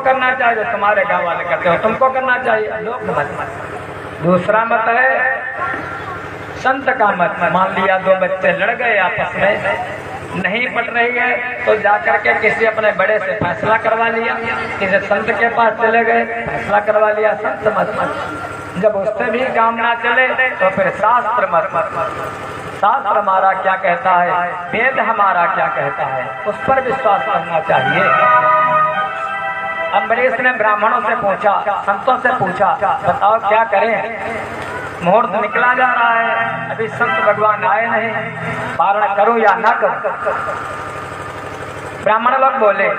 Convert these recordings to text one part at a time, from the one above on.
करना चाहिए, जो तुम्हारे गाँव वाले करते हो तुमको करना चाहिए। लोक मत। दूसरा मत है संत का मत। मान लिया दो बच्चे लड़ गए आपस में, नहीं पट रही है, तो जाकर के किसी अपने बड़े से फैसला करवा लिया, किसी संत के पास चले गए, फैसला करवा लिया। संत मत। जब उससे भी काम ना चले तो फिर शास्त्र मत। शास्त्र हमारा क्या कहता है, वेद हमारा क्या कहता है, उस पर विश्वास करना चाहिए। अम्बरीश ने ब्राह्मणों से पूछा, संतों से पूछा, बताओ क्या करें, मुहूर्त निकला जा रहा है, अभी संत भगवान आए नहीं, पारण करूं या ना करूं। ब्राह्मण लोग बोले,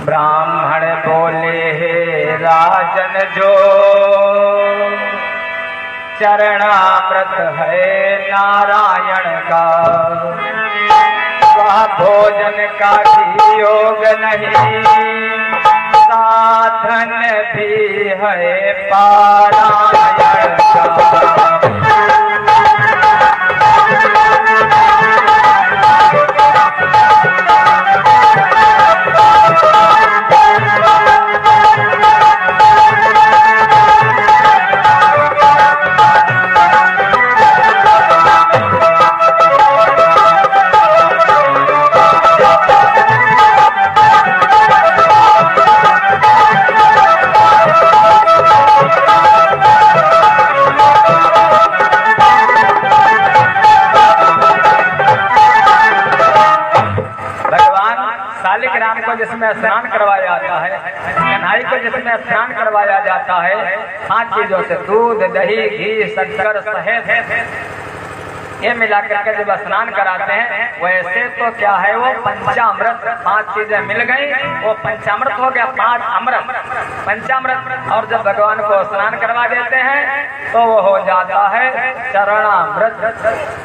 ब्राह्मण बोले हे राजन जो चरणामृत है नारायण का, वह भोजन का भी योग नहीं, साधन भी है पारायण का। जिसमें स्नान करवाया जाता है, कन्हई को जिसमें स्नान करवाया जाता है, 5 चीजों से, दूध, दही, घी, शक्कर, शहद, ये मिला करके जब स्नान कराते हैं, वैसे तो क्या है वो पंचामृत, 5 चीजें मिल गई, वो पंचामृत हो गया, 5 अमृत, पंचामृत। और जब भगवान को स्नान करवा देते हैं तो वो हो जाता है चरणामृत,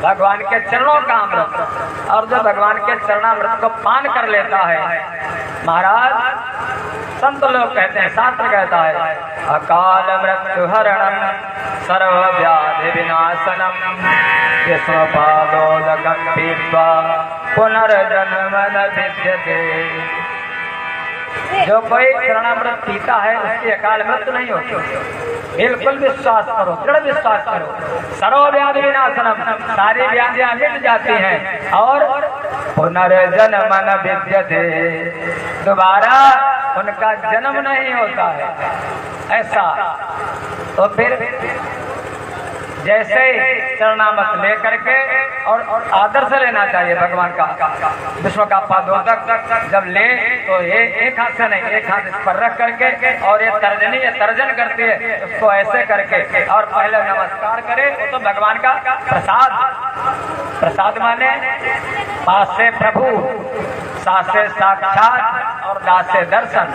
भगवान के चरणों का अमृत। और जब भगवान के चरणामृत को पान कर लेता है, महाराज संत लोग कहते हैं, शास्त्र कहता है, अकाल मृत्यु हरणम सर्व व्याधि विनाशनम स्वपादोदकं पीत्वा पुनर्जन्म न विद्यते। जो कोई चरणामृत पीता है उसकी अकाल मृत्यु नहीं होती। बिल्कुल विश्वास करो, दृढ़ विश्वास करो। सर्वव्याधि विनाशनम, सारी व्याधियां मिट जाती हैं और पुनर्जन्म न विद्यते, दोबारा उनका जन्म नहीं होता है। ऐसा तो फिर जैसे चरणामृत लेकर के और आदर से लेना चाहिए भगवान का, विश्व का पादोदक जब ले तो ये एक हाथ से नहीं, एक हाथ इस पर रख करके, और ये तर्जनी, ये तर्जन करती है, उसको ऐसे करके और पहले नमस्कार करे। वो तो भगवान का प्रसाद, प्रसाद माने पास से प्रभु, साथ से साक्षात और दास से दर्शन,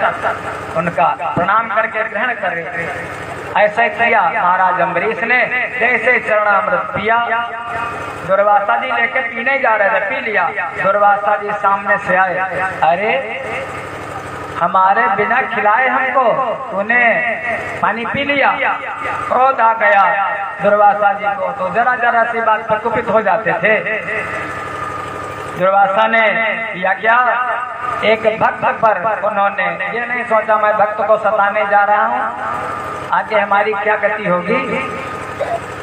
उनका प्रणाम करके ग्रहण करे। ऐसे किया महाराज अम्बरीश ने। जैसे चरणामृत पिया, दुर्वासा जी लेके पीने जा रहे थे, पी लिया। दुर्वासा जी सामने से आए, अरे हमारे बिना खिलाए हमको तूने पानी पी लिया। क्रोध आ गया दुर्वासा जी को, तो जरा जरा सी बात पर कुपित हो जाते थे। दुर्वासा ने किया क्या, एक भक्त पर उन्होंने ये नहीं सोचा मैं भक्त को सताने जा रहा हूँ, आगे हमारी क्या गति होगी।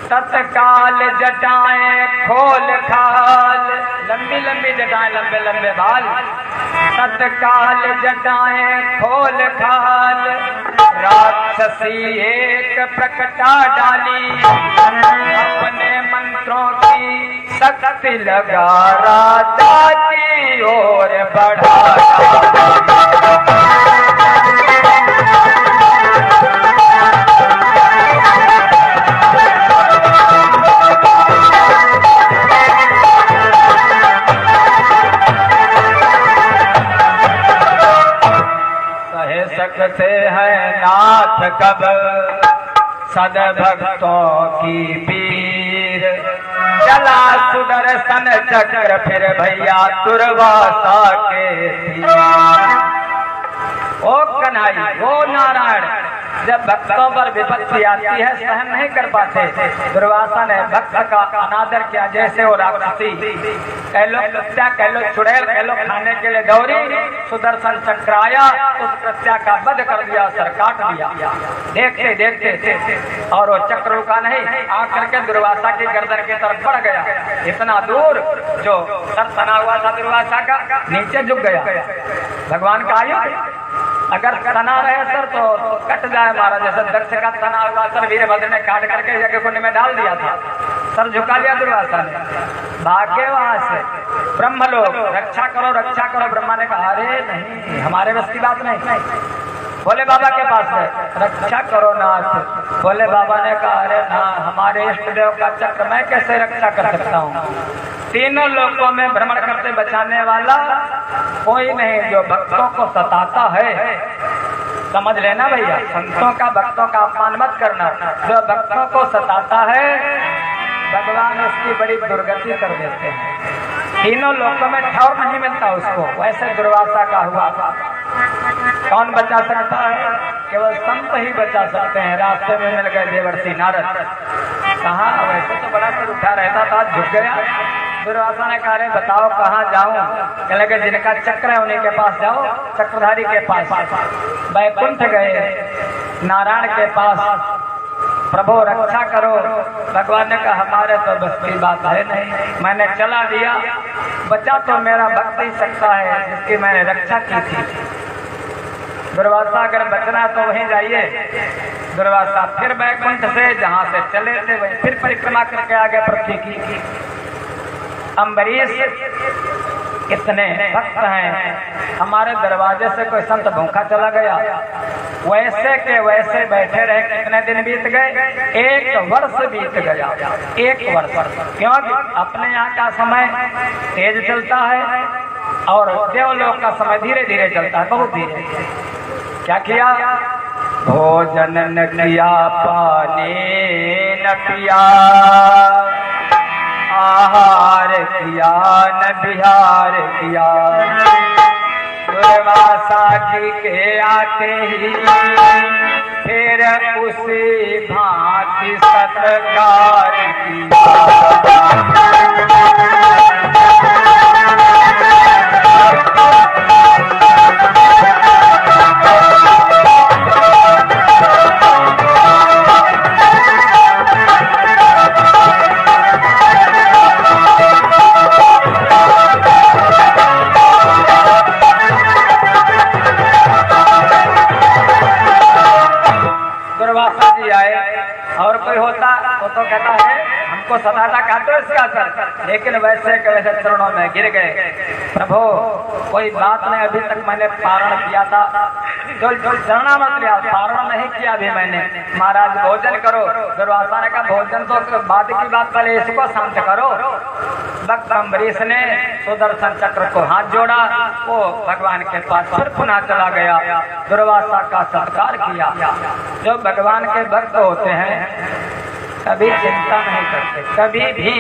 तत्काल जटाएं खोल खाल, लंबी लंबी जटाएं, लंबे लंबे बाल, तत्काल जटाएं खोल खाल, राक्षसी एक प्रकटा डाली, अपने मंत्रों की शक्ति लगा राजा की ओर बढ़ा। सकते हैं नाथ कब सद्भक्तों की पीर, चला सुदर्शन चक्र फिर भैया दुर्वासा के तीर। ओ कन्हई, ओ नारायण, जब भक्तों पर विपत्ति आती है सहन नहीं कर पाते। दुर्वासा ने भक्त का अनादर किया, जैसे वो राक्षसी कह लो कृत्या, कह लो चुड़ैल, कह लो खाने के लिए दौड़ी, सुदर्शन चक्र आया, उस कृत्या का वध कर दिया, सर काट दिया। देखते देखते और वो चक्र रुका नहीं, आकर के दुर्वासा की गर्दन की तरफ बढ़ गया, इतना दूर जो सर तना हुआ था दुर्वासा का नीचे झुक गया। भगवान का आयु अगर तना रहे सर तो कट जाए महाराज, जैसे दक्ष का तना हुआ सर वीरभद्र ने काट करके यज्ञ कुंड में डाल दिया था, सर झुका लिया दुर्वासा ने, भागे वहां से। ब्रह्मलोक रक्षा करो रक्षा करो, ब्रह्मा ने कहा अरे नहीं हमारे बस की बात नहीं। भोले बाबा के पास है, रक्षा करो नाथ। भोले बाबा ने कहा अरे ना, हमारे इष्ट देव का चक्र मैं कैसे रक्षा कर सकता हूँ। तीनों लोकों में भ्रमण करते बचाने वाला कोई नहीं, जो भक्तों को सताता है, समझ लेना भैया, संतों का भक्तों का अपमान मत करना। जो भक्तों को सताता है भगवान उसकी बड़ी दुर्गति कर देते हैं। तीनों लोकों में ठौर नहीं मिलता उसको, वैसे दुर्वासा का हुआ। कौन बचा सकता है? केवल संत ही बचा सकते हैं। रास्ते में मिल गए देवर्षि नारद, कहा वैसे तो बड़ा सिर उठा रहता था, झुक गया। दुर्वासा ने कहा रे बताओ कहाँ जाऊं? कहने लगे जिनका चक्र है उन्हीं के पास जाओ, चक्रधारी के पास। वैकुंठ गए, नारायण के पास, प्रभु रक्षा करो। भगवान ने कहा हमारे तो बस की बात है नहीं, मैंने चला दिया, बचा तो मेरा भक्त ही सकता है जिसकी मैंने रक्षा की थी। दुर्वासा अगर बचना तो वहीं जाइए। दुर्वासा फिर वैकुंठ से जहाँ से चले थे वहीं फिर परिक्रमा करके आ गए पृथ्वी की। अम्बरीश कितने भक्त हैं, हमारे दरवाजे से कोई संत भूखा चला गया, वैसे के वैसे बैठे रहे। कितने दिन बीत गए? 1 वर्ष बीत गया। 1 वर्ष, क्योंकि अपने यहाँ का समय तेज चलता है और देवलोक का समय धीरे धीरे चलता है, बहुत धीरे। क्या किया? भोजन न किया, पानी न पिया, आहार किया न बिहार किया। दुर्वासा जी के आते ही फिर उसी भांति सत्कार किया। और कोई होता तो कहता है हमको सताता काटो इसका सर, लेकिन वैसे के वैसे चरणों में गिर गए। प्रभु कोई बात नहीं, अभी तक मैंने पारण किया था, जो चरणामृत लिया, पारण नहीं किया अभी मैंने। महाराज भोजन करो। दुर्वासा ने कहा भोजन तो बाद की बात, पहले इसको शांत करो। भक्त अम्बरीश ने सुदर्शन चक्र को हाथ जोड़ा, वो भगवान के पास फिर पुनः चला गया, दुर्वासा का सत्कार किया। जो भगवान के भक्त होते हैं कभी चिंता नहीं करते, कभी भी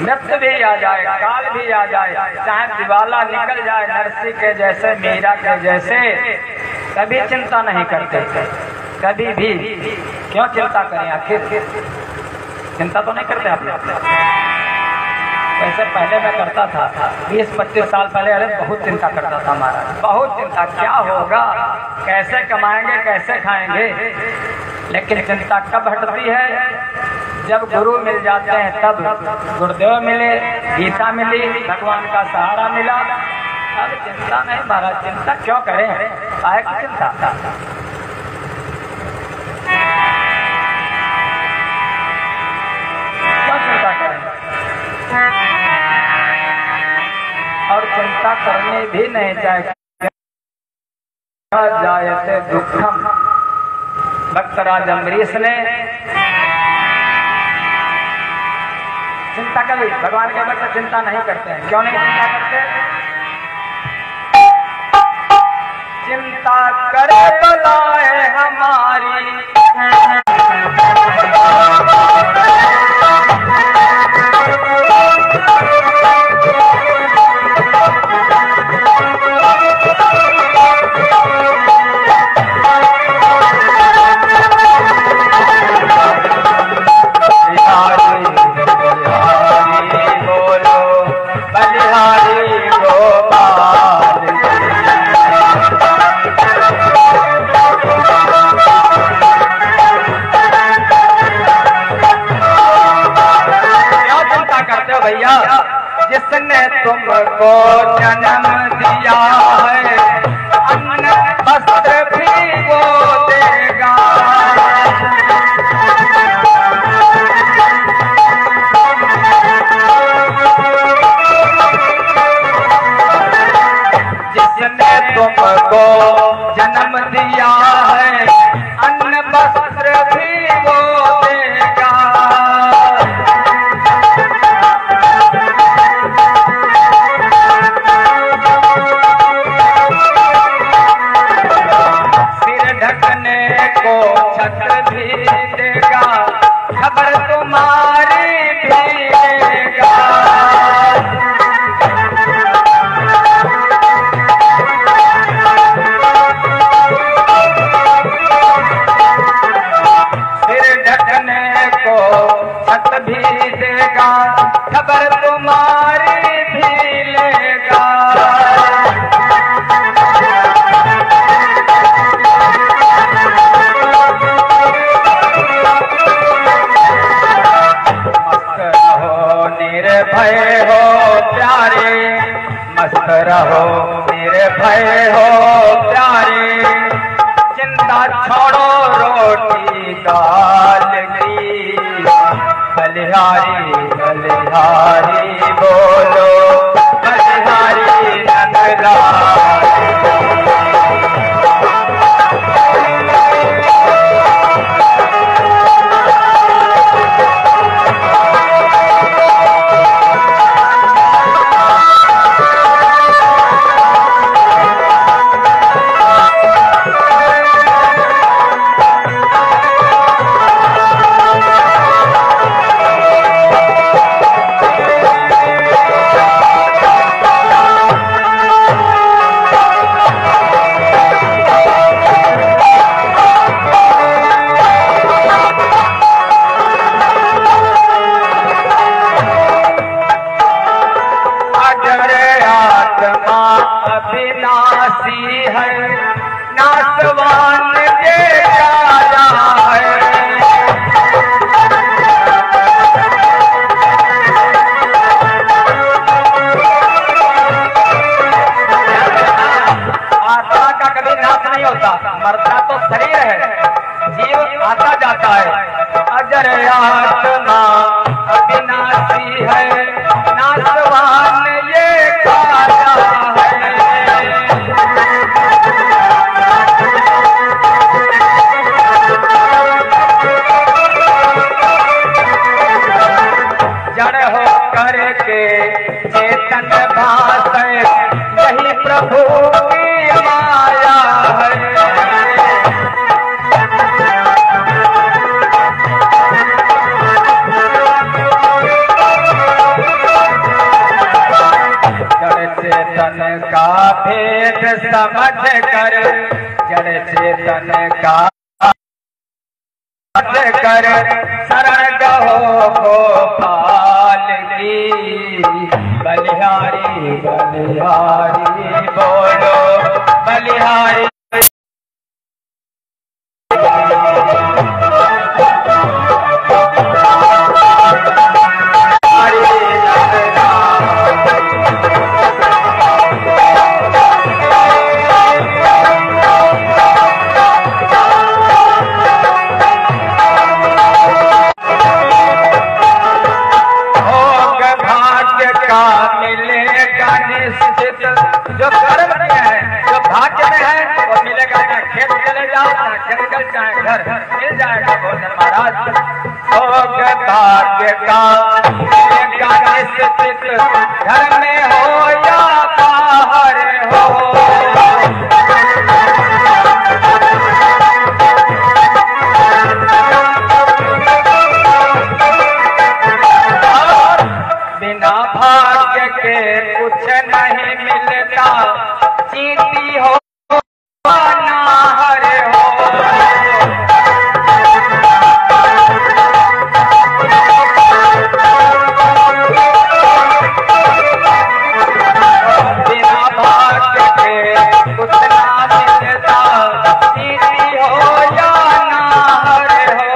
मृत्यु भी आ जाए, काल भी आ जाए, चाहे दिवाला निकल जाए, नरसिंह के जैसे, मीरा के जैसे, कभी चिंता नहीं करते, कभी भी। क्यों चिंता करें? आखिर चिंता तो नहीं करते आप लोग। वैसे पहले मैं करता था, 20-25 साल पहले, अरे बहुत चिंता करता था महाराज, बहुत चिंता, क्या होगा, कैसे कमाएंगे, कैसे खाएंगे। लेकिन चिंता कब हटती है? जब गुरु मिल जाते हैं तब। गुरुदेव मिले, गीता मिली, भगवान का सहारा मिला, अब चिंता नहीं महाराज। चिंता क्यों करें? काहे की चिंता? क्यों चिंता करें? और चिंता करनी भी नहीं चाहिए। जायते दुखम, भक्तराज अम्बरीश ने चिंता कभी, भगवान के भक्त चिंता नहीं करते हैं। क्यों नहीं चिंता करते? चिंता करे बुलाए हमारी, जन्म दिया है, अन्न वस्त्र भी वो देगा। सिर ढकने को छत भी देगा, खबर तुम्हारी भी देगा। छत भी देगा, खबर तुम्हारी भी लेगा। मस्त रहो निर्भय हो प्यारे, मस्त रहो निर्भय हो प्यारे, चिंता छोड़ो रोटी दाल की, बलिहारी बलिहारी बोलो, बलिहारी नंदलाल। अविनाशी है, नासवान के राजा है। आत्मा का कभी नाश नहीं होता, मरता तो शरीर है, जीव आता जाता है। अजर आत्मा अविनाशी है, नासवान ये राजा है। जड़ हो करके चेतन भाषे, यही प्रभु की माया है। जड़ चेतन का भेद समझ कर, जड़ चेतन का कर शरण गहो गोपाल की, बलिहारी बलिहारी बोलो, बलिहारी। जो कर्म में है, जो भाग्य में है वो मिलेगा। चाहे खेत चले जाओ, चाहे जंगल, चाहे घर, मिल जाएगा भोजन महाराज। भोग भाग्य का मिलेगा निश्चित, घर में हो या बाहर हो। बिना भाग्य के कुछ नहीं मिलता, चींटी हो ना हरे हो। बिना भाग्य के कुछ ना मिलता, चींटी हो या ना हरे हो।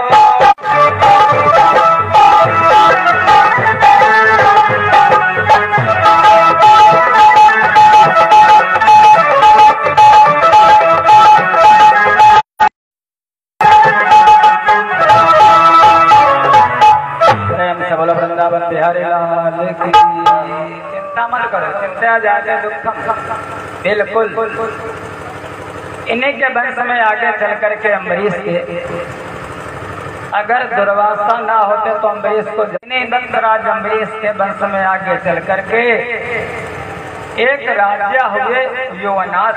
वृंदावन बिहारी लाल की। चिंता मत करो, चिंता जाते दुखम, बिल्कुल इन्हीं के वंश में आगे चल करके अम्बरीश के, अगर दुर्वासा ना होते तो अम्बरीश को, दत्तराज अम्बरीश के वंश में आगे चल करके एक राजा हुए योनास।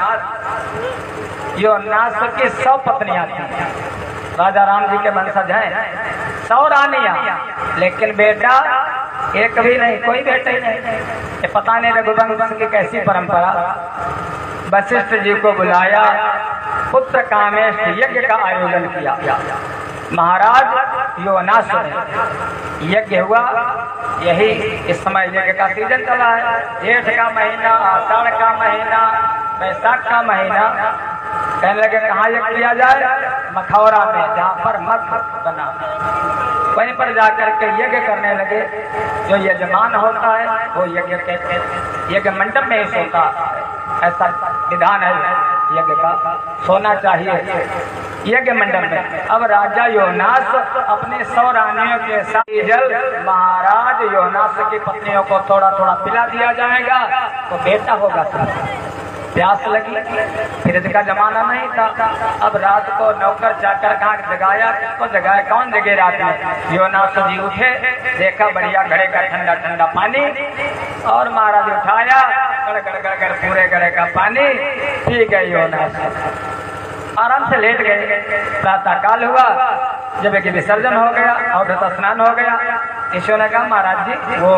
योनास की 100 पत्नियां थी। राजा राम जी के वंशज हैं, 100 रानियां, लेकिन बेटा एक भी नहीं, कोई बेटा ही नहीं। ये पता नहीं रघुवंश की कैसी परंपरा। वशिष्ठ जी को बुलाया, पुत्र कामेश यज्ञ का आयोजन किया। महाराज योनास ने यज्ञ हुआ। यही इस समय यज्ञ का सीजन चला है। जेठ का महीना, आषाढ़ का महीना, वैशाख का महीना। कहने लगे कहाँ यज्ञ किया जाए? मखौरा में, जहाँ पर मख बना, वहीं पर जाकर के यज्ञ करने लगे। जो यजमान होता है वो यज्ञ के यज्ञ मंडप में ही सोता है, ऐसा विधान है यज्ञ का, सोना चाहिए यज्ञ मंडप में। अब राजा योनास अपने 100 रानियों के साथ जल महाराज योनास की पत्नियों को थोड़ा थोड़ा पिला दिया जाएगा तो बेटा होगा। प्यास लगी, फ्रिज का जमाना नहीं था। अब रात को नौकर जाकर कहाँ जगाया, किसको जगाया, कौन जगे रात में? योनास जी उठे, देखा बढ़िया घड़े का ठंडा ठंडा पानी, और महाराज उठाया, गड़ गड़ गड़ पूरे घड़े का पानी पी गए। योनास आराम से लेट गए। प्रातः काल हुआ, जब कि विसर्जन हो गया और स्नान हो गया। ईश्वर ने कहा महाराज जी वो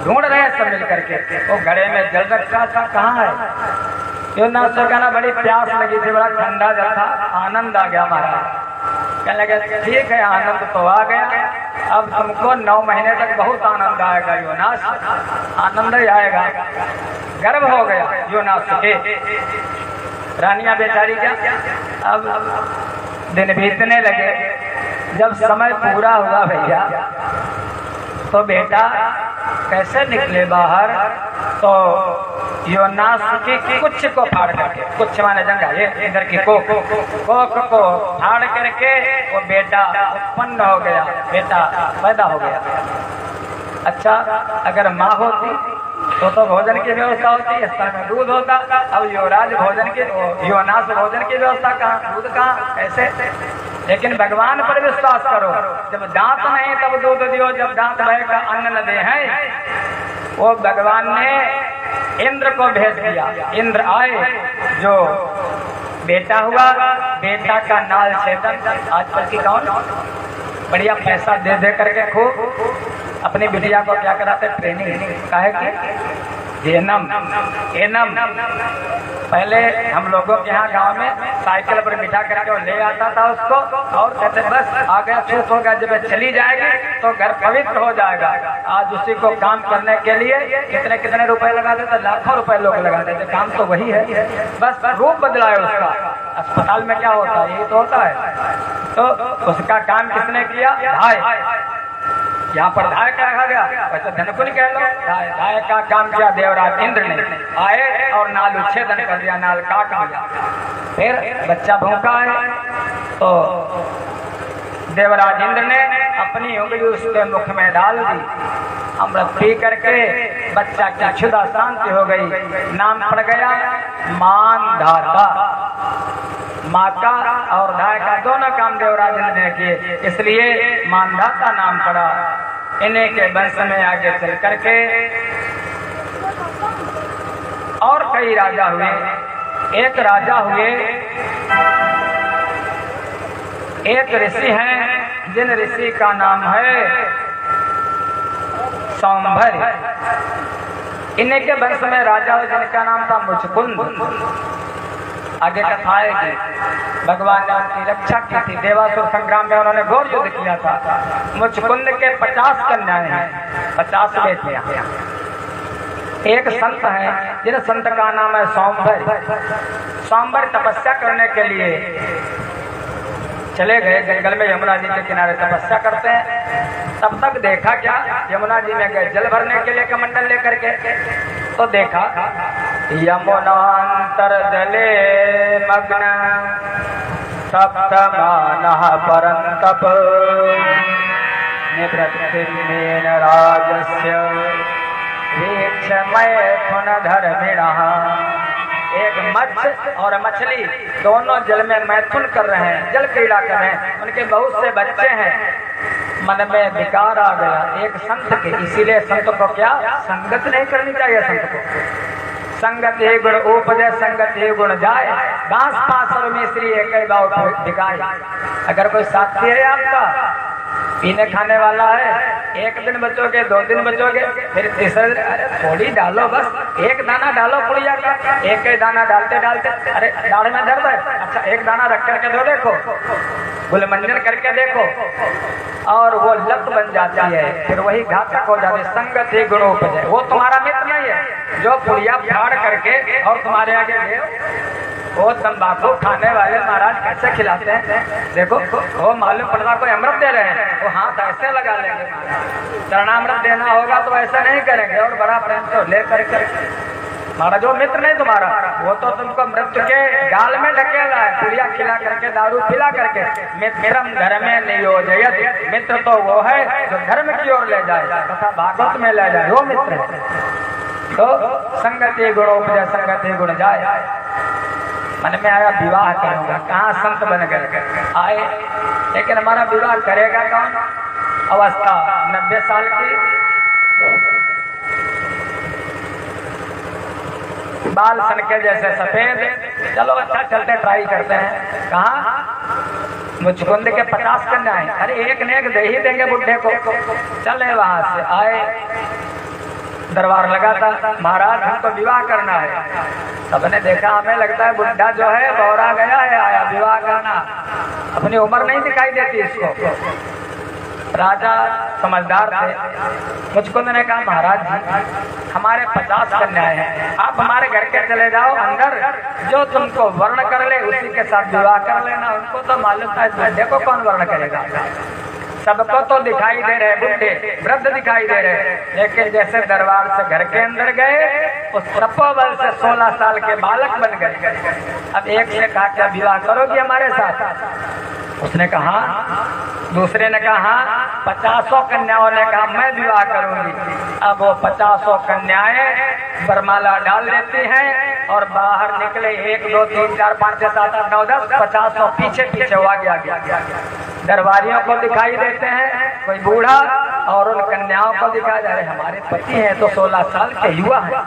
ढूंढ रहे सब मिल करके, वो घड़े में जल रखा था, कहाँ है? योनास को कहना बड़ी प्यास लगी थी, बड़ा ठंडा जल था, आनंद आ गया महाराज। कहने लगे ठीक है, आनंद तो आ गया, अब तुमको 9 महीने तक बहुत आनंद आएगा योनास, आनंद ही आएगा। गर्भ हो गया योनास के। रानियां बेचारी क्या, अब दिन बीतने लगे। जब समय पूरा हुआ भैया तो बेटा कैसे निकले बाहर, तो योनास की कुछ को फाड़ करके, कुछ माने जंगा, ये इधर की कोक को फाड़ करके वो बेटा उत्पन्न हो गया, बेटा पैदा हो गया। अच्छा, अगर माँ होती तो भोजन की व्यवस्था होती, स्तर में दूध होता। अब युवराज भोजन की, योनास भोजन की व्यवस्था कहाँ, दूध कहाँ, ऐसे? लेकिन भगवान पर विश्वास करो, जब दांत नहीं तब दूध दियो, जब दांत रहेगा अन्न न दे हैं। वो भगवान ने इंद्र को भेज दिया, इंद्र आए, जो बेटा हुआ, बेटा का नाल छेदन। आजकल की कौन बढ़िया पैसा दे दे करके खूब अपनी बिटिया को क्या कराते, ट्रेनिंग, काहे की एनम। पहले हम लोगों के यहाँ गांव में साइकिल पर बिठा करके वो ले आता था उसको, और कहते बस आ गया, छूट होगा, जब चली जाएगी तो घर पवित्र हो जाएगा। आज उसी को काम करने के लिए कितने कितने रुपए लगा देते, लाखों रुपए लोग लगा देते। काम तो वही है, बस रूप बदला है उसका। अस्पताल में क्या होता है, यही तो होता है। तो उसका काम किसने किया? धाय। यहाँ पर धाय क्या कहा गया, वैसे धनकुल कह लो। धाय का काम किया देवराज इंद्र ने, आए और नाल उच्छेदन कर दिया, नाल काट दिया। फिर बच्चा भूखा है तो देवराज इंद्र ने अपनी उंगली उसके मुख में डाल दी, अमृत पी करके बच्चा की क्षुधा शांति हो गई। नाम पड़ गया मानधाता। माता और धाय का दोनों काम देवराज इंद्र ने किए, इसलिए मानधाता नाम पड़ा। इन्हीं के वंश में आगे चल करके और कई राजा हुए। एक राजा हुए, एक ऋषि हैं जिन ऋषि का नाम है सौंभर। इन्हीं के वंश में राजा हुए जिनका नाम था मुचकुंद। आगे कथा है कि भगवान ने उनकी रक्षा की थी, देवासुर संग्राम में उन्होंने घोर युद्ध किया था। मुचकुंद के 50 कन्याएं हैं, 50 बेटे हैं। एक संत है जिन संत का नाम है सौंभर। सौंभर तपस्या करने के लिए चले गए जंगल में, यमुना जी के किनारे तपस्या करते हैं। तब तक देखा क्या, यमुना जी में गए जल भरने के लिए कमंडल लेकर के, तो देखा यमुनांतर जले मग्न सप्तमानः परन्तप निवृत्तिमेन राजस्य वीक्षमय पुनधर्मिणः एक मत्स्य और मछली दोनों जल में मैथुन कर रहे हैं, जल क्रीड़ा कर रहे हैं। उनके बहुत से बच्चे हैं। मन में विकार आ गया एक संत के, इसीलिए संत को क्या संगत नहीं करनी चाहिए। संत को संगत ही गुण उपजय, संगत ही गुण जाए, बांस पासर मिश्री एक बाव बिकाए। अगर कोई साथी है आपका पीने खाने वाला है, एक दिन बचोगे, 2 दिन बचोगे, फिर तीसरे अरे थोड़ी डालो, बस एक दाना डालो पुड़िया का। एक ही दाना डालते डालते अरे दाढ़ में दर्द है, अच्छा एक दाना रख करके दो, देखो गुलमंजन करके देखो, और वो लत बन जाती है, फिर वही घातक हो जाती है। संगत ही गुण उपजय, वो तुम्हारा मित्र नहीं है जो पुड़िया फाड़ करके और तुम्हारे आगे ले। वो तंबाकू खाने वाले महाराज कैसे खिलाते हैं, देखो वो मालूम पड़ता कोई अमृत दे रहे हैं, वो हाथ ऐसे लगा लेंगे। चरणामृत देना होगा तो ऐसा नहीं करेंगे, और बड़ा प्रेम तो ले करके महाराज जो मित्र नहीं तुम्हारा, वो तो तुमको मृत्यु के गाल में ढकेला है, पुड़िया खिला करके, दारू पिला करके। मित्रम धर्मे नियोजयत, मित्र तो वो है जो धर्म की ओर ले जाए तथा भागवत में ले जाए, वो मित्र है। तो संगति गुण उपजय, संगति गुण जाए। मन में आया विवाह करूंगा, कहाँ संत बन गए आए, लेकिन हमारा विवाह करेगा कौन। अवस्था 90 साल की, बाल सन के जैसे सफेद, चलो अच्छा चलते ट्राई करते हैं। कहाँ मुचकुंद के 50 कन्या है, अरे एक ने एक दे ही देंगे बुढ़े को। चले वहां से आए, दरबार लगा था, महाराज हमको विवाह करना है। सबने देखा, हमें लगता है बुढ़ा जो है बौरा गया है, आया विवाह करना, अपनी उम्र नहीं दिखाई देती इसको। राजा समझदार थे। मुचकुंद ने कहा महाराज जी हमारे 50 कन्याएं हैं, आप हमारे घर के चले जाओ अंदर, जो तुमको वर्ण कर ले उसी के साथ विवाह कर लेना। उनको तो मालूम था देखो कौन वर्ण करेगा, सबको तो दिखाई दे रहे बुढ़े वृद्ध दिखाई दे रहे, लेकिन जैसे दरबार से घर के अंदर गए उस तपोबल से 16 साल के बालक बन गए। अब एक से कहा क्या विवाह करोगी हमारे साथ, उसने कहा। दूसरे ने कहा, 50 कन्याओं ने कहा मैं विवाह करूंगी। अब वो 50 कन्याएं बरमाला डाल देती हैं और बाहर निकले, 1 2 3 4 5 6 7 8 9 10 50 पीछे पीछे हुआ गया। दरबारियों को दिखाई देते हैं कोई बूढ़ा, और उन कन्याओं को दिखाई दे रहे हमारे पति हैं तो 16 साल के युवा हैं,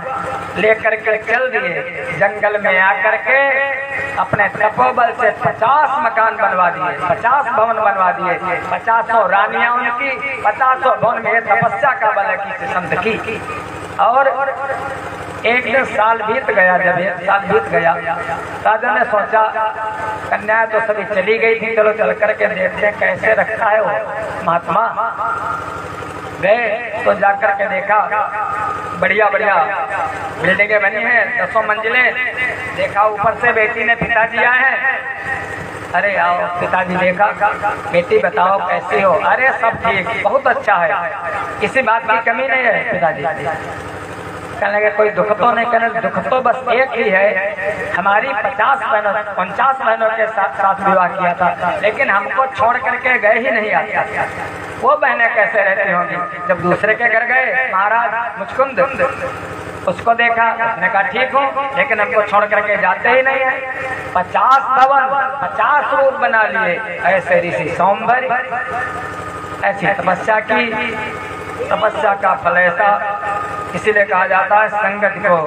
लेकर के चल दिए जंगल में आकर के अपने तपोबल से 50 मकान बनवा दिए, 50 भवन बनवा दिए, 50 रानियां उनकी, 50 भवन में तपस्या का बल है किसी संत की। और एक दिन साल बीत गया, जब 1 साल बीत गया, राजा ने सोचा कन्याएं तो सभी चली गई थी, चलो चल करके देखते हैं कैसे रखता है वो महात्मा। गए तो जाकर के देखा बढ़िया बढ़िया बिल्डिंगें बनी हैं, 10 मंजिलें। देखा ऊपर से बेटी ने पिताजी आए हैं, अरे आओ पिताजी। देखा बेटी बताओ कैसी हो, अरे सब ठीक बहुत अच्छा है, किसी बात की कमी नहीं है पिताजी। कहने लगे कोई दुख तो नहीं, कहने दुख तो बस एक ही है, हमारी 50 बहनों 49 बहनों के साथ विवाह किया था, लेकिन हमको छोड़ करके गए ही नहीं आते। वो बहनें कैसे रहती होंगी। जब दूसरे के घर गए महाराज मुचकुंद, उसको देखा, उसने कहा ठीक हूँ लेकिन हमको छोड़ करके जाते ही नहीं है। 50 भवन 50 रूप बना लिए, ऐसे ऋषि सोमवारी, ऐसी तपस्या की। तपस्या का फल ऐसा, इसीलिए कहा जाता है संगत को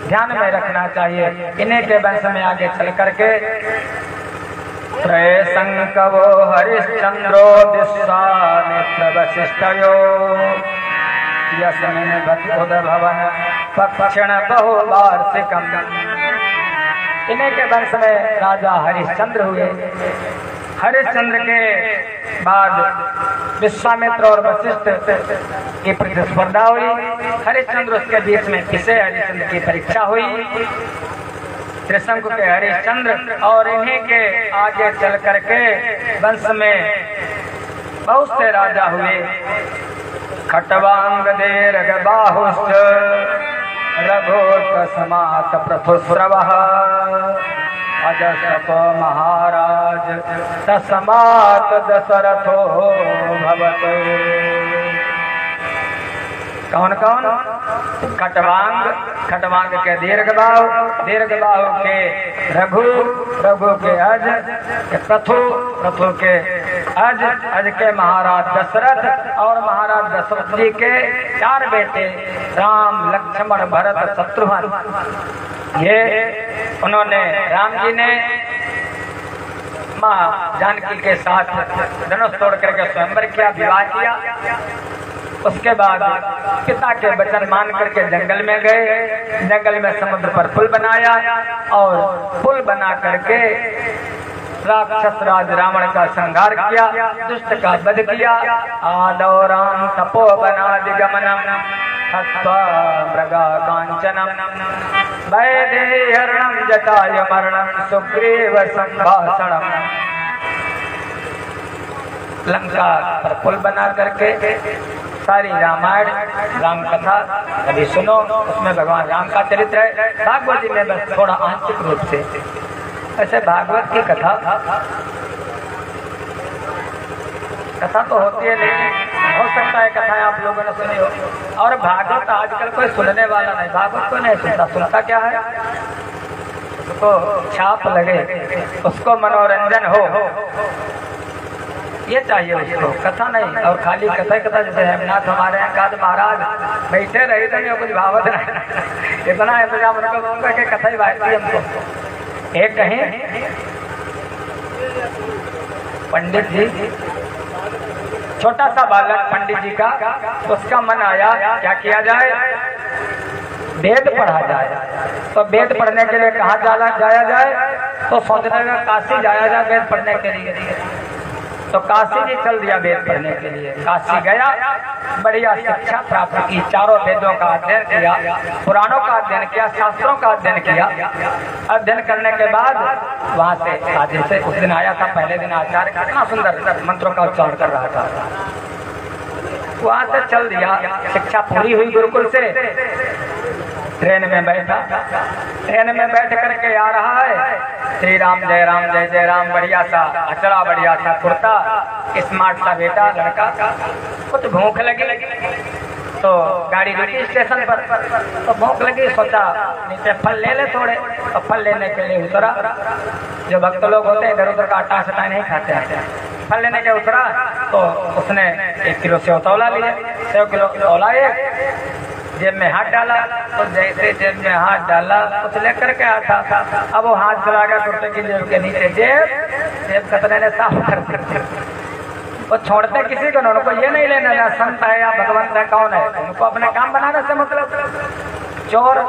ध्यान में रखना चाहिए। इन्हीं के वंश में आगे चल करके त्रय संकवो हरिश्चंद्रो दिशानेत्र वशिष्ठयो यस्मिन् भक्तुद भवन पक्षिण बहुवार्षिकम्। इन्हीं के वंश में राजा हरिश्चंद्र हुए। हरिश्चंद्र के बाद विश्वामित्र और वशिष्ठ की प्रतिस्पर्धा हुई। हरिश्चंद्र उसके बीच में पिसे हरिश्चंद्र की परीक्षा हुई। त्रिशंकु के हरिश्चंद्र और इन्हीं के आगे चल करके वंश में बहुत से राजा हुए। खटवांग दीर्घ बाहुश्च रघोत्कस्मात् प्रथुस्रवः अजसप महाराज तस्मात् दशरथो भवत्। कौन कौन? खटवांग, खटवांग के दीर्घ बाहु, दीर्घ बाहु के रघु, रघु के अज, प्रथु, प्रथु के अज, अज के महाराज दशरथ और महाराज दशरथ जी के 4 बेटे राम, लक्ष्मण, भरत, शत्रुघ्न। ये उन्होंने, राम जी ने माँ जानकी के साथ धनुष तोड़ करके स्वयंवर किया, विवाह किया। उसके बाद पिता के वचन मान करके जंगल में गए, जंगल में समुद्र पर पुल बनाया और पुल बना करके राक्षस राज रावण का संहार किया, दुष्ट का वध किया। आदौराम तपोवनादिगमनम हत्वा मृगा कांचनम वैदेहरणम जटायुमर्णम सुग्रीव संभाषणम। लंका पर पुल बना करके सारी रामायण, राम कथा अभी सुनो, उसमें भगवान राम का चरित्र है। भागवत जी में बस थोड़ा आंशिक रूप से, ऐसे भागवत की कथा तो होती है, लेकिन हो सकता है कथाएं आप लोगों ने सुनी हो। और भागवत आजकल कोई सुनने वाला नहीं, भागवत को नहीं सुनता। सुनता क्या है? उसको छाप लगे, उसको मनोरंजन हो, ये चाहिए उसको, कथा नहीं। और खाली कथा कथा जैसे हेमनाथ हमारे यहाँ का महाराज बैठे रहे थे, कुछ भावत नहीं, इतना इंतजाम उनको बोलूंगा कि कथा ही बांटती हमको। एक कहीं पंडित जी, छोटा सा बालक पंडित जी का, उसका मन आया क्या किया जाए, वेद पढ़ा जाए। तो वेद पढ़ने के लिए कहाँ जाया जाए, तो सोचने लगा काशी जाया जाए वेद पढ़ने के लिए। तो काशी जी चल दिया वेद पढ़ने के लिए। काशी गया, बढ़िया शिक्षा प्राप्त की, चारों वेदों का अध्ययन किया, पुराणों का अध्ययन किया, शास्त्रों का अध्ययन किया। अध्ययन करने के बाद वहां से आज से उस दिन आया था, पहले दिन आचार्य कितना सुंदर मंत्रों का उच्चारण कर रहा था। वहां से चल दिया, शिक्षा पूरी हुई गुरुकुल से। ट्रेन में बैठा, ट्रेन में बैठ करके आ रहा है, श्री राम जय जय राम, बढ़िया सा अचड़ा, बढ़िया सा कुर्ता, स्मार्ट सा बेटा लड़का। कुछ भूख लगी तो गाड़ी रुकी स्टेशन पर, तो भूख लगी, सोचा नीचे फल ले ले थोड़े। तो फल लेने के लिए उतरा। जो भक्त लोग होते हैं इधर उधर का आटा सटा नहीं खाते हैं। फल लेने के उतरा तो उसने 1 किलो सेव तौला लिया, 100 किलो तौला एक जेब में हाथ डाला। तो जैसे जेब में हाथ डाला कुछ लेकर के आता था। अब वो हाथ चला गया कुर्ते की जेब के नीचे, जेब कतरे ने साफ कर दी। वो छोड़ते किसी को, उनको ये नहीं लेना या संत है या भगवंत है कौन है, उनको अपने काम बनाने से मतलब। चोर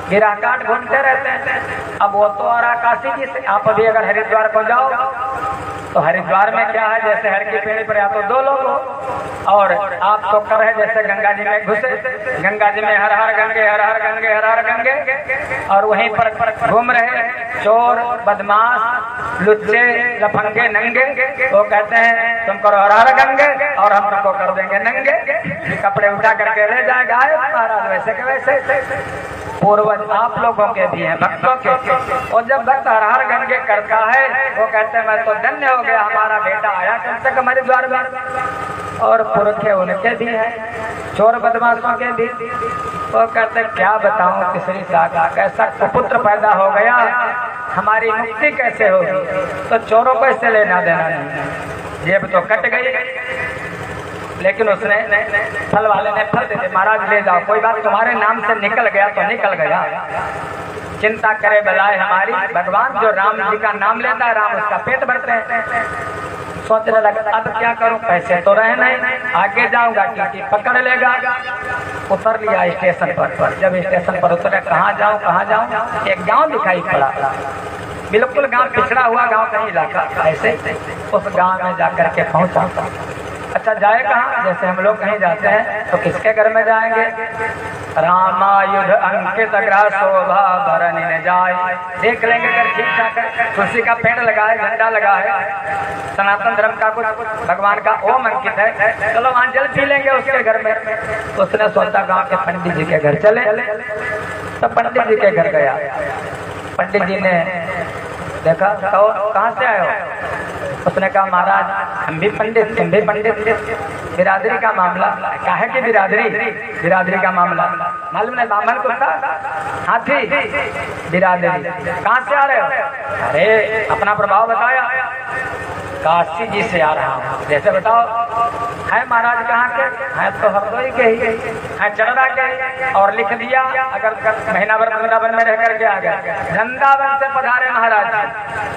गिरा काट घूमते रहते हैं। अब वो तो आ रहा काशी जी से। आप अभी अगर हरिद्वार को जाओ तो हरिद्वार में क्या है, जैसे हर की पेड़ी पर या तो 2 लोग हो, और आप तो कर है जैसे गंगा जी में घुसे, गंगा जी में हर हर गंगे, हर हर गंगे, हर हर गंगे, और वहीं पर घूम रहे चोर, बदमाश, लुच्चे, लफंगे, नंगे। वो कहते हैं तुम करो हर हर गंगे और हम तुमको कर देंगे नंगे, कपड़े उठा करके ले जाएगा महाराज। वैसे के वैसे पूर्वज आप लोगों के भी हैं, भक्तों के। और जब भक्त हर हर गंगे करता है, वो कहते हैं मैं तो धन्य हो गया, हमारा बेटा आया कम से कम हरिद्वार में। और पुरखे उनके भी हैं, चोर बदमाशों के भी। वो कहते क्या बताऊं, तीसरी शाखा कैसा कुपुत्र पैदा हो गया, हमारी मुक्ति कैसे होगी। तो चोरों को इससे लेना देना नहीं, जेब तो कट गई। लेकिन उसने फल वाले ने फल दे दिए, महाराज ले जाओ, कोई बात तुम्हारे नाम से निकल गया तो निकल गया, चिंता करे बलाए हमारी। भगवान जो राम जी का नाम लेता है, राम उसका पेट भरते हैं। सोचने लगा अब क्या करूं, पैसे तो रहे नहीं, आगे जाऊंगा टीटी पकड़ लेगा। उतर लिया स्टेशन पर। जब स्टेशन पर उतरे, कहाँ जाऊं, एक गांव दिखाई पड़ा, बिल्कुल गांव, पिछड़ा हुआ गांव, कहीं इलाका। ऐसे उस गांव में जाकर के पहुंचा। अच्छा जाए कहाँ, जैसे हम लोग कहीं जाते हैं तो किसके घर में जाएंगे, रामायुध अंकित ग्रह शोभा भरन न जाए। देख लेंगे अगर ठीक ठाक है, तुलसी का पेड़ लगा है, झंडा लगा है, सनातन धर्म का कुछ भगवान का ओम अंकित है, चलो वहां जल पी लेंगे उसके घर में। उसने सोचा गांव के पंडित जी के घर चले। तो पंडित जी के घर गया। पंडित जी ने देखा, कहाँ से आए हो? उसने कहा महाराज हम भी पंडित, तुम भी पंडित, बिरादरी का मामला। काहे की बिरादरी? बिरादरी का मामला। मालूम नहीं बामन कुत्ता हाथी बिरादरी। कहाँ से आ रहे हो? अरे अपना प्रभाव बताया, काशी जी से आ रहा हूँ। जैसे बताओ, है महाराज कहाँ के? है तो हरदोई के ही, है चढ़ा के, और लिख दिया अगर महीना भर वृंदावन में रह करके आ गए। वृंदावन से पधारे महाराज,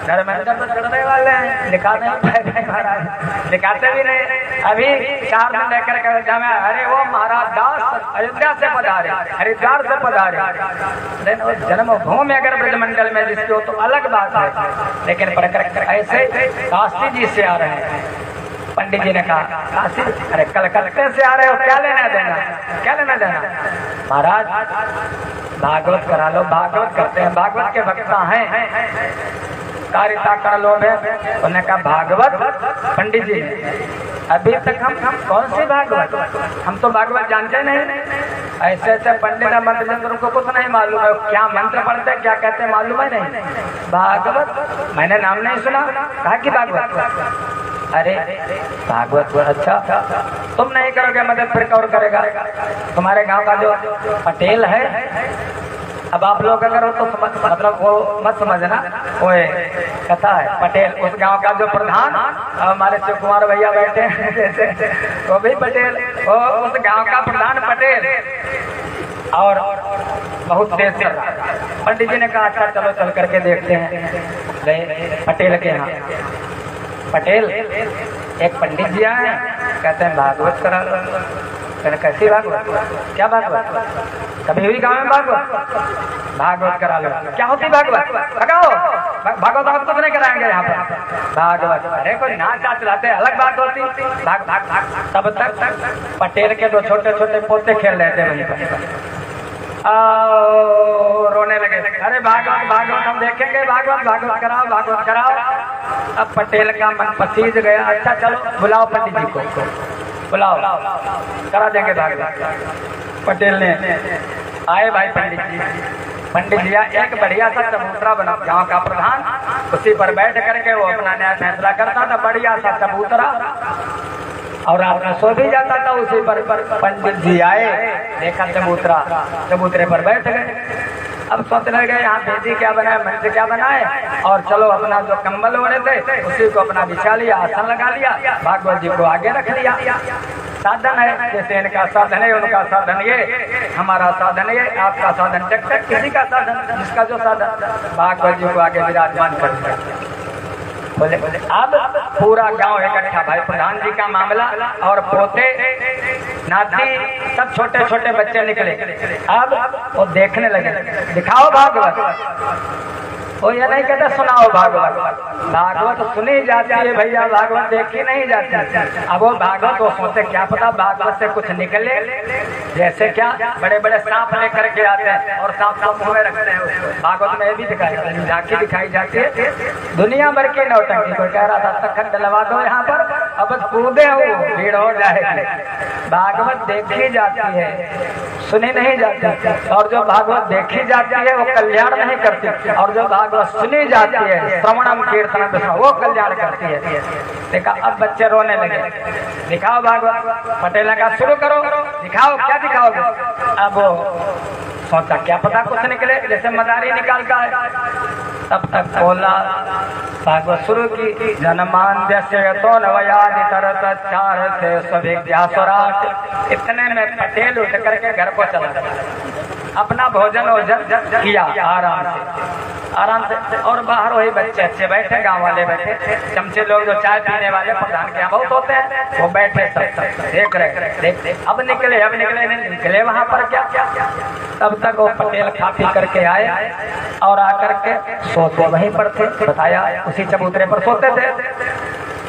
धर्मेंद्र तो चढ़ने वाले हैं, लिखा नहीं पाए महाराज, लिखाते भी नहीं। अभी 4 दिन लेकर के अयोध्या में, अरे वो महाराज दास अयोध्या से पधारे, हरिद्वार से पधारे। जन्मभूमि अगर ब्रजमंडल में जिसकी हो तो अलग बात है, लेकिन ऐसे काशी जी से आ रहे हैं। पंडित जी ने कहा काशी, अरे कलकत्ते से आ रहे हो, क्या लेना देना, क्या लेना देना? महाराज भागवत करा लो। भागवत करते हैं, भागवत के भक्ता हैं, कारिता कर लो। उन्होंने कहा भागवत? पंडित जी अभी तक हम कौन सी भागवत, हम तो भागवत जानते नहीं। ऐसे ऐसे पंडित मंत्र उनको कुछ नहीं मालूम है, क्या मंत्र पढ़ते हैं, क्या कहते हैं मालूम है नहीं। भागवत मैंने नाम नहीं सुना, कहा कि भागवत? अरे भागवत, अच्छा तुम नहीं करोगे मदद फिर कौन करेगा? तुम्हारे गांव का जो पटेल है, अब आप लोग अगर हो तो मतलब वो मत समझना, वो कथा है पटेल, उस गांव का जो प्रधान, हमारे शिव कुमार भैया बैठे हैं जैसे, वो भी पटेल, वो उस गांव का प्रधान पटेल, और बहुत तेज चल रहा है। पंडित जी ने कहा अच्छा चलो चल करके देखते हैं। गए पटेल के यहाँ। पटेल एक पंडित जी आए, कहते हैं भागवत करा लो। कहते कैसी भागवत? क्या भागवत? कभी हुई गाँव में भागवत? भागवत करा लो। क्या होती भागवत? भगाओ, भागवत आप कुछ नहीं कराएंगे यहाँ पर। भागवत अरे कोई नाच नाच चलाते अलग बात होती। भाग भाग भाग। तब तक पटेल के 2 छोटे छोटे पोते खेल रहे थे वहीं पर, रोने लगे। अरे भागवत भागवत हम देखेंगे, भागवत भागवत कराओ, भागवत कराओ। अब पटेल का मन पसीज गया। अच्छा चलो बुलाओ पंडित जी को, बुलाओ, करा देंगे भागवत। पटेल ने आए भाई पंडित जी। पंडित जी एक बढ़िया सा चबूतरा बना, गांव का प्रधान उसी पर बैठ करके वो अपना न्याय फैसला करता था। बढ़िया सा चबूतरा, और रात में सो भी जाता था उसी पर। पंडित जी आए, देखा चबूतरा, चबूतरे पर बैठ गए। अब सोचने लगे यहाँ बेदी क्या बनाए, मंच क्या बनाए, और चलो अपना जो कंबल ओढ़े थे उसी को अपना बिछा लिया, आसन लगा लिया, भागवत जी को आगे रख लिया। साधन है, जैसे इनका साधन है उनका साधन ये, हमारा साधन ये, आपका साधन ट्रैक्टर, किसी का साधन जिसका जो साधन, भागवत जी को आगे विराजमान कर दिया। बोले अब पूरा गांव इकट्ठा, भाई प्रधान जी का मामला, और पोते नाती सब छोटे छोटे बच्चे निकले। अब वो देखने लगे, दिखाओ भागवत। वो ये नहीं कहते सुनाओ भागवत, भागवत सुनी जाती है भैया, भागवत देखी नहीं जाती। अब वो भागवत वो सोचते क्या पता भागवत से कुछ निकले, जैसे क्या बड़े बड़े सांप लेकर के आते हैं और सांप को मुंह में रखते हैं उसको। भागवत में भी दिखाई झांकी दिखाई जाती है, दुनिया भर की नौटंकी। कोई कह रहा था तखत डलवा दो यहाँ पर, अब कूदे हो भीड़ हो जाएगी। भागवत देखी जाती है, सुनी नहीं जाती, और जो भागवत देखी जाती है वो कल्याण नहीं करती, और जो भागवत सुनी जाती है श्रवणम कीर्तनम वो कल्याण करती है। देखा अब बच्चे रोने लगे, दिखाओ भागवत। पटेल ने कहा शुरू करो, दिखाओ, क्या दिखाओगे? अब वो सोचा क्या पता कुछ निकले, जैसे मदारी निकालता है। तब तक बोला भागवत शुरू की, जनमान्य से तो नवयादि तरत चार से सविज्ञासुराट। इतने में पटेल उठ करके घर को चला गया, अपना भोजन किया आराम से, और बाहर वही बच्चे अच्छे बैठे, गांव वाले बैठे, चमचे लोग जो चाय पीने वाले प्रधान के यहाँ बहुत होते हैं, वो बैठे सब देख रहे, देख अब निकले नहीं निकले वहां पर क्या। तब तक वो पटेल खा पी करके आए, और आकर के सोते वहीं पर थे, बताया उसी चबूतरे पर सोते थे।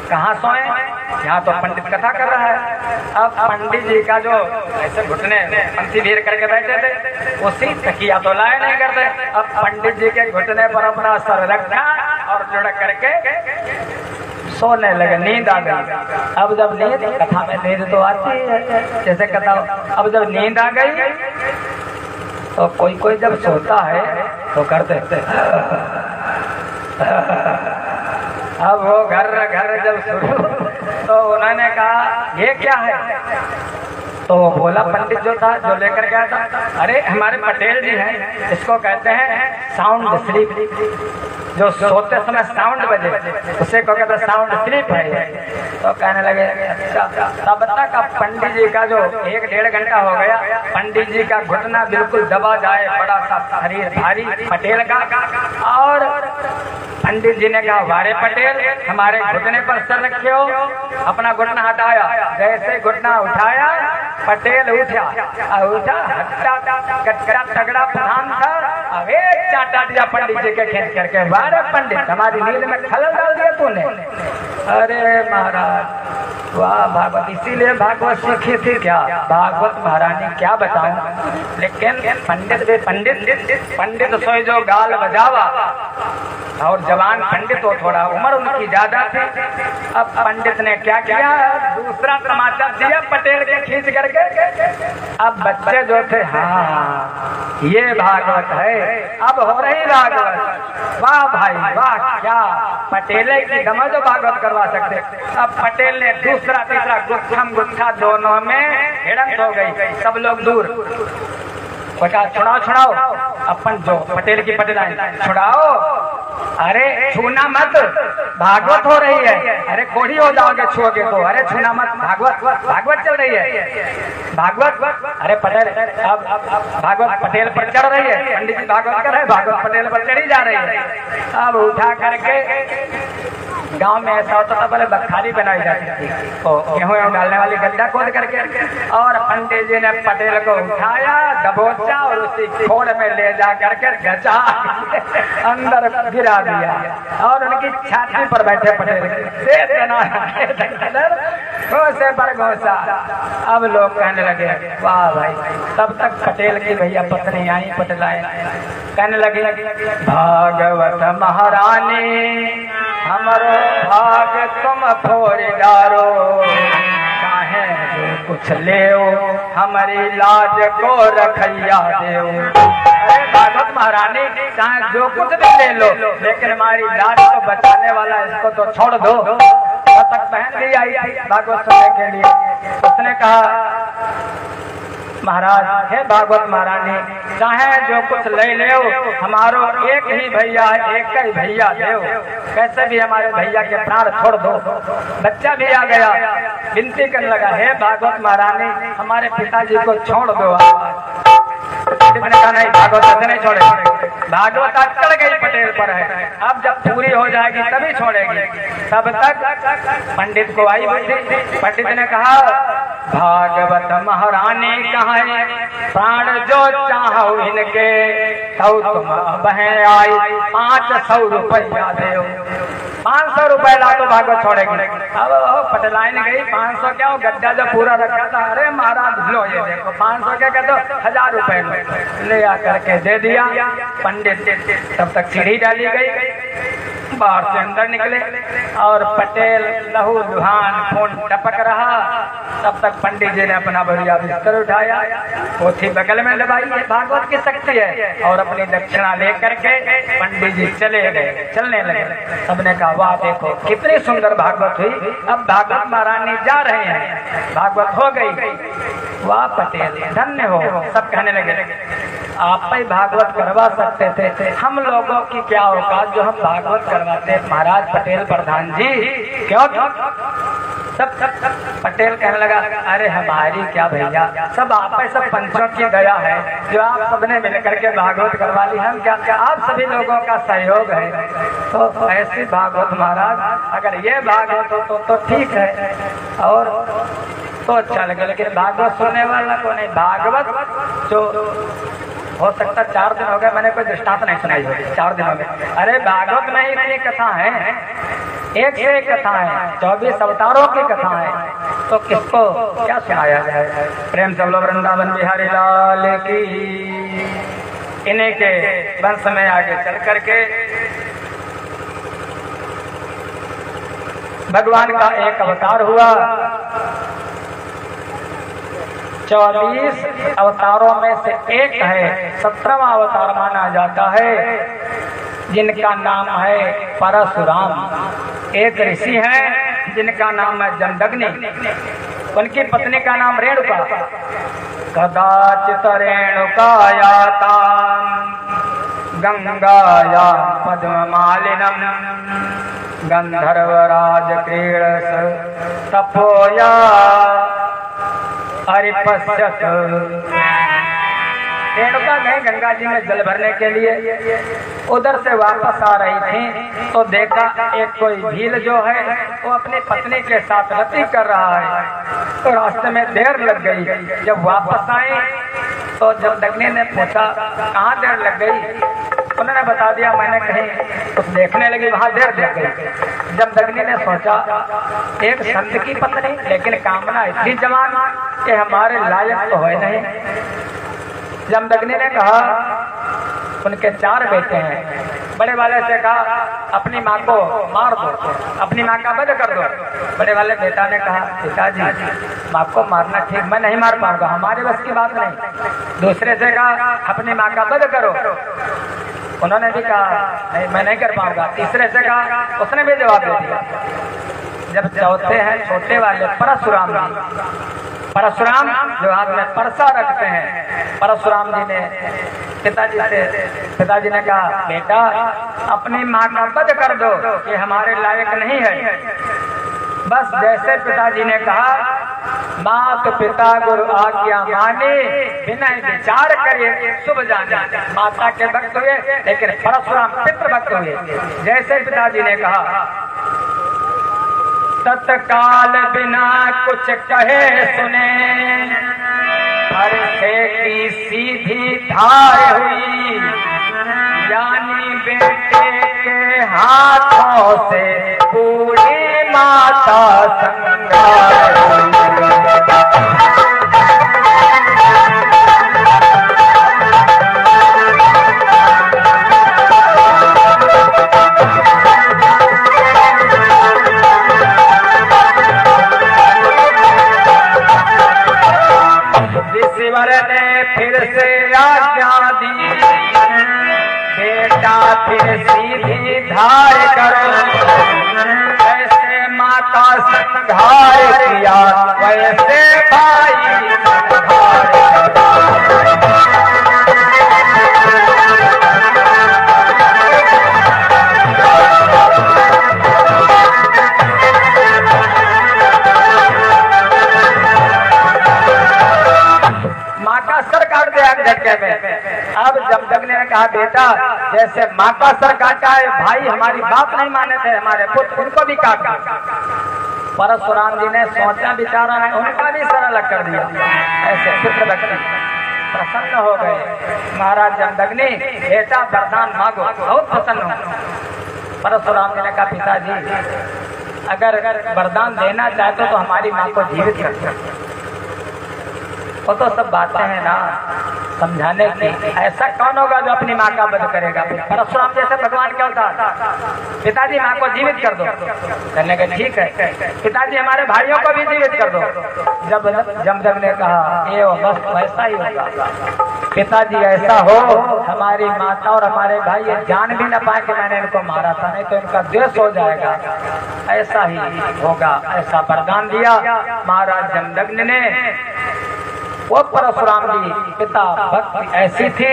कहाँ सोए? यहाँ तो पंडित कथा कर रहा है। अब पंडित जी का जो ऐसे घुटने पंक्ति भीड़ करके बैठे थे, उसी तकिया तो लाए नहीं करते। अब पंडित जी के घुटने पर अपना सर रखा और जुड़ करके सोने लगे, नींद आ गई। अब जब नींद, कथा में नींद तो आती है जैसे कथा, अब जब नींद आ गई तो कोई जब सोता है तो करते अब वो घर जब शुरू, तो उन्होंने कहा ये क्या है? तो वो बोला पंडित जो था, जो लेकर गया था, अरे हमारे पटेल जी हैं, इसको कहते हैं साउंड स्लीप, जो सोते समय साउंड बजे उसे को कहते साउंड स्लीप है। तो कहने लगे अच्छा। तब तक अब पंडित जी का जो 1-1.5 घंटा हो गया, पंडित जी का घुटना बिल्कुल दबा जाए, बड़ा सा शरीर भारी पटेल का। और पंडित जी ने कहा वारे पटेल, हमारे घुटने पर सर रखे हो। अपना घुटना हटाया, जैसे घुटना उठाया पटेल उठा, हट्टा तगड़ा प्रधान था। अब एक चाटा दिया पंडित जी के खींच करके, वारे पंडित हमारी नींद में खलल डाल दिया तूने। अरे महाराज वाह भागवत, इसीलिए भागवत सीखी थी क्या, भागवत महारानी क्या बताऊं। लेकिन पंडित सोई जो गाल बजावा, और जवान पंडित हो, थोड़ा उम्र उनकी ज्यादा थी। अब पंडित ने क्या किया, दूसरा तमाचा दिया पटेल के खींच करके। अब बच्चे जो थे, हाँ ये भागवत है, अब हो रही भागवत। वाह भाई वाह, क्या पटेले की दमा जो भागवत करवा सकते। अब पटेल ने दूसरा तीसरा गुत्थम गुत्था दोनों में हिड़क हो गई, सब लोग दूर। कहा छुड़ाओ, अपन जो पटेल की पटेल छुड़ाओ। अरे छूना मत, भागवत हो रही है। अरे कोढ़ी हो जाओगे छुओगे तो। अरे छूना मत, भागवत चल रही है, भागवत। अरे पटेल, अब भागवत पटेल पर चढ़ रही है, पंडित जी भागवत कर रहे, भागवत पटेल पर चढ़ी जा रही है। अब उठा करके गांव में ऐसा होता था, पहले बखारी बनाई जाती थी, तो गेहूं डालने वाली गड्ढा खोद करके, और पंडित जी ने पटेल को उठाया, दबोचा और उसी खोड़ में ले जा करके गचा अंदर गिरा दिया, और उनकी छाती पर बैठे पटेल घोसे पर घोसा। अब लोग कहने लगे वाह भाई। तब तक पटेल की भैया पत्नी आई, पटलाए, कहने लगे भागवत महारानी हमारो भाग तुम फोड़ डारो, चाहे जो कुछ ले हमारी लाज को रखैया देओ। अरे भागवत महारानी चाहे जो कुछ भी ले लो, लेकिन हमारी लाज को बचाने वाला इसको तो छोड़ दो। तब तक बहन भी आई थी भागवत सुनने के लिए। उसने कहा महाराज, हे भागवत महारानी, चाहे जो कुछ ले ले, हमारो एक ही भैया है, एक ही भैया देव, कैसे भी हमारे भैया के प्राण छोड़ दो। बच्चा भी आ गया, विनती करने लगा, हे भागवत महारानी हमारे पिताजी को छोड़ दो। मैंने कहा नहीं, भागवत ऐसे नहीं छोड़े, भागवत चढ़ गई पटेल पर है, अब जब पूरी हो जाएगी तभी छोड़ेगी। तब तक पंडित को आई बुद्धि। पंडित ने कहा भागवत महारानी कहे प्राण जो चाहो इनके, तो तुम बहन आई 500 रुपया दे। 500 रुपए ला तो भागवत छोड़ेगी। अब पटलाइन गई, 500 क्या, गड्ढा जो पूरा रखा था। अरे महाराज लो ये देखो 500 क्या कहते हो, 1000 रुपए ले आकर के दे दिया पंडित। तब तक सीढ़ी डाली गई, बाहर से अंदर निकले, और पटेल लहू लुहान खून टपक रहा। तब तक पंडित जी ने अपना बढ़िया बिस्तर उठाया, पोथी बगल में दबाई, भागवत की शक्ति है, और अपनी दक्षिणा लेकर के पंडित जी चले गए, चलने लगे। सबने कहा वाह देखो कितनी सुंदर भागवत हुई, अब भागवत महारानी जा रहे हैं, भागवत हो गई, वाह पटेल धन्य हो। सब कहने लगे आप ही भागवत करवा सकते थे, हम लोगों की क्या औकात जो हम भागवत करवाते। महाराज पटेल प्रधान जी क्यों? सब पटेल कहने लगा अरे हमारी क्या भैया, सब आप सब पंचों की दया है जो आप सबने मिलकर के भागवत करवा ली, हम क्या, आप सभी लोगों का सहयोग है। तो ऐसी भागवत महाराज अगर ये भागवत हो तो ठीक है, और तो अच्छा लगे, लेकिन भागवत सुनने वाला को नहीं। भागवत जो हो सकता 4 दिन हो गए मैंने कोई दृष्टांत नहीं सुनाई हो 4 दिनों में। अरे भागवत में इतनी कथा है, एक से एक कथा है, 24 अवतारों की कथा है, तो किसको क्या सुनाया जाए। प्रेम से बोलो वृंदावन बिहारी लाल की। इन्हीं के वंश में आगे चल करके भगवान का एक अवतार हुआ। 24 अवतारों में से एक है, 17वां अवतार माना जाता है, जिनका नाम है परशुराम। एक ऋषि है जिनका नाम है जमदग्नि, उनकी पत्नी का नाम रेणुका। कदाचित रेणुकायाता गंगाया पद्ममालिनम गंधर्वराज क्रीडस तपोया हरिपश्यत। रेणुका गए गंगा जी में जल भरने के लिए, उधर से वापस आ रही थी तो देखा एक कोई भील जो है वो अपनी पत्नी के साथ रति कर रहा है, तो रास्ते में देर लग गई। जब वापस आए तो जब दगनी ने पूछा कहाँ देर लग गई, उन्होंने बता दिया मैंने कहीं कुछ देखने लगी वहां देर लग गई। जब दगनी ने सोचा एक संत की पत्नी लेकिन कामना इतनी जवान कि हमारे लायक तो है नहीं। जमदग्नि ने कहा उनके 4 बेटे हैं, बड़े वाले से कहा अपनी माँ को मार दो, अपनी माँ का वध कर दो। बड़े वाले बेटा ने कहा पिताजी माँ को मारना ठीक, मैं नहीं मार पाऊंगा, हमारे बस की बात नहीं। दूसरे से कहा अपनी माँ का वध करो, उन्होंने भी कहा नहीं मैं नहीं कर पाऊंगा। तीसरे से कहा, उसने भी जवाब दे दिया। जब चौथे हैं छोटे वाले परशुराम जी, परशुराम जो हाथ में परसा रखते हैं, परशुराम जी ने पिताजी ने कहा बेटा अपनी माँ का वध कर दो, ये हमारे लायक नहीं है। बस जैसे पिताजी ने कहा मात पिता गुरु आज्ञा माने बिना विचार करे शुभ जाने। माता के भक्त हुए लेकिन परशुराम पितृ भक्त हुए। जैसे पिताजी ने कहा तत्काल बिना कुछ कहे सुने हर से की सीधी धार हुई, यानी बेटे के हाथों से पूरी माता संगार हुई। ईश्वर ने फिर से आज्ञा दी बेटा फिर सीधी धार करो, वैसे माता संघार किया वैसे भाई संघार। झटके में अब जमदग्नि ने कहा बेटा जैसे माँ का सर काटा है, भाई हमारी बात नहीं माने थे हमारे पुत्र, उनको भी काटा। परशुराम जी ने सोचा विचारा नहीं, उनका भी सर अलग कर दिया। ऐसे पुत्र भक्ति प्रसन्न हो गए। महाराज जमदग्नि बेटा वरदान मांगो, बहुत प्रसन्न हो। परशुराम जी ने कहा पिताजी अगर वरदान देना चाहते तो हमारी माँ को जीवित कर सकते। वो तो सब बातें हैं ना समझाने की, ऐसा कौन होगा जो अपनी माँ का वध करेगा। परशुराम जैसे भगवान क्या होता, पिताजी माँ को जीवित कर दो। कहने के ठीक है पिताजी हमारे भाइयों को भी जीवित कर दो। जब जमदग्नि ने कहा ये बस वैसा ही होगा, पिताजी ऐसा हो हमारी माता और हमारे भाई ये जान भी न पाए कि मैंने इनको मारा था, नहीं तो इनका द्वेष हो जाएगा। ऐसा ही होगा, ऐसा वरदान दिया महाराज जमदग्नि ने। वो परशुराम जी पिता भक्ति ऐसी थी,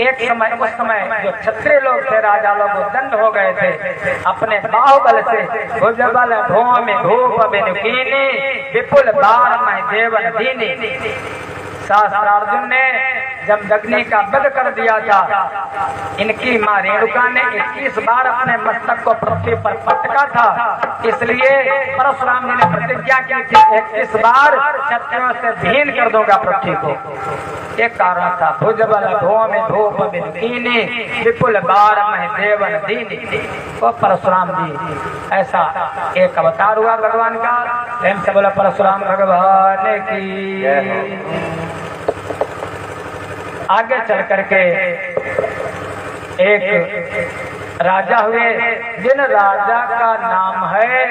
एक समय उस समय जो क्षत्रिय लोग थे राजा लोग दंड हो गए थे अपने बाहुबल से। भुजबल भूमि धूप बिनुकीनी विपुल बार में देवन दीनी। शास्त्रार्जुन ने जमदग्नि का वध कर दिया था। इनकी मां रेणुका ने 21 बार अपने मस्तक को पृथ्वी पर पटका था, इसलिए परशुराम जी ने प्रतिज्ञा की थी 21 बार क्षत्रियों से भीन कर दूंगा पृथ्वी को। एक कारण था भुजबल भूमि धूप बिनुकीनी विपुल बार में देवन दीनी। वो परशुराम जी ऐसा एक अवतार हुआ भगवान का। प्रेम से बोला परशुराम भगवान की। आगे चल करके एक राजा हुए जिन राजा का नाम है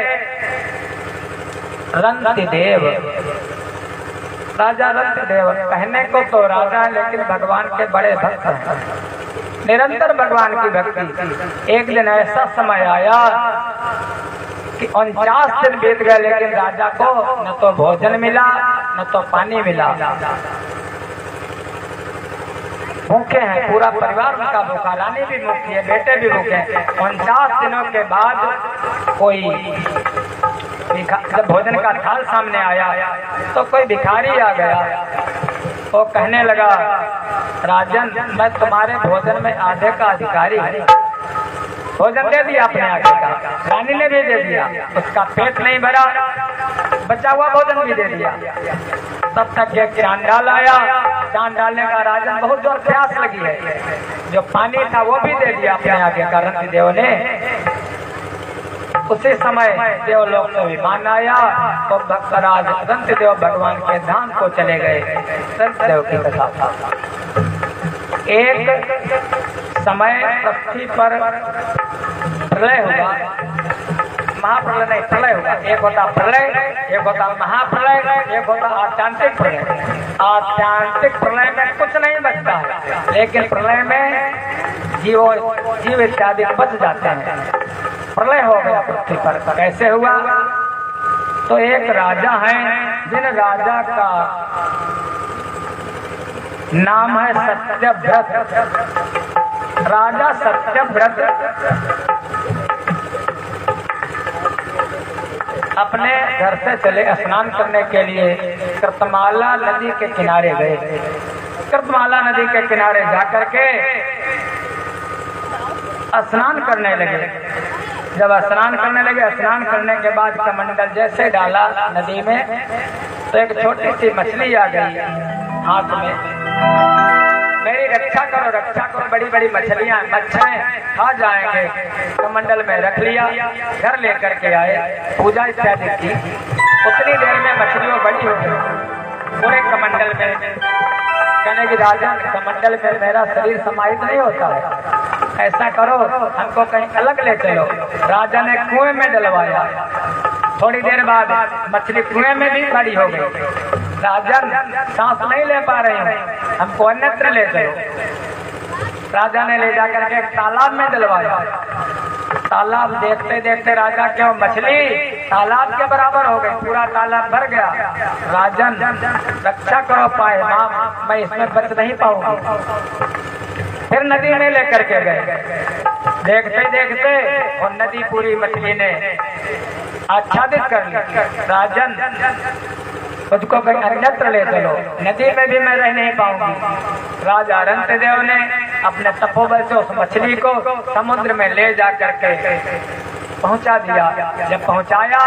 रंतिदेव। राजा रंतिदेव कहने को तो राजा है लेकिन भगवान के बड़े भक्त हैं, निरंतर भगवान की भक्ति। एक दिन ऐसा समय आया कि 49 दिन बीत गए, लेकिन राजा को न तो भोजन मिला न तो पानी मिला। भूखे हैं, पूरा परिवार उनका भूखा, रानी भी भूखी है, बेटे भी भूखे हैं। 49 दिनों के बाद कोई जब भोजन का थाल सामने आया तो कोई भिखारी आ गया। वो कहने लगा, राजन मैं तुम्हारे भोजन में आधे का अधिकारी हूँ। भोजन दे दिया अपने आगे का, रानी ने भी दे दिया, उसका पेट नहीं भरा, बचा हुआ भोजन भी दे दिया। तब तक एक चांडाल आया, चांद डालने का राजन बहुत जोर प्यास लगी है, जो पानी था वो भी दे दिया अपने आगे का रंति देव ने। उसी समय देवलोक से विमान आया तो भक्तराज रंति देव भगवान के धाम को चले गए। रंति देव की कथा था। एक समय पृथ्वी पर प्रलय हुआ, महाप्रलय नहीं, प्रलय हुआ। एक होता प्रलय, एक होता महाप्रलय, एक होता आत्यांतिक प्रलय। आत्यांतिक प्रलय में कुछ नहीं बचता है, लेकिन प्रलय में जीव इत्यादि बच जाते हैं। प्रलय हो गया पृथ्वी पर। कैसे हुआ? तो एक राजा है, जिन राजा का नाम है सत्यव्रत। राजा सत्यव्रत अपने घर से चले स्नान करने के लिए कृतमाला नदी के किनारे गए। कृतमाला नदी के किनारे जाकर के स्नान करने लगे। जब स्नान करने लगे, स्नान करने के बाद कमंडल जैसे डाला नदी में तो एक छोटी सी मछली आ गई हाथ में। मेरी रक्षा करो, रक्षा करो, बड़ी बड़ी मछलियां मच्छर खा जाएंगे। कमंडल में रख लिया, घर लेकर के आए, पूजा इत्यादि की। उतनी देर में मछलियों बड़ी हो गई पूरे कमंडल में। कहने की राजन कमंडल में मेरा शरीर समाहित नहीं होता है, ऐसा करो हमको कहीं अलग ले चलो। राजा ने कुएं में डलवाया। थोड़ी देर बाद मछली कुएं में भी बड़ी हो गई। राजन सांस नहीं ले पा रहे हैं, हमको अन्यत्र ले चलो। राजा ने ले जाकर के एक तालाब में डलवाया। तालाब देखते देखते राजा क्यों मछली तालाब के बराबर हो गई, पूरा तालाब भर गया। राजन रक्षा करो पाए माम, मैं इसमें बच नहीं पाऊंगा। फिर नदी में लेकर के गए। देखते देखते और नदी पूरी मछली ने आच्छादित कर ली। राजन मुझको कहीं अन्यत्र ले चलो, नदी में भी मैं रह नहीं पाऊंगी। राजा रंति देव ने अपने तपोबल से उस मछली को समुद्र में ले जा करके पहुंचा दिया। जब पहुंचाया,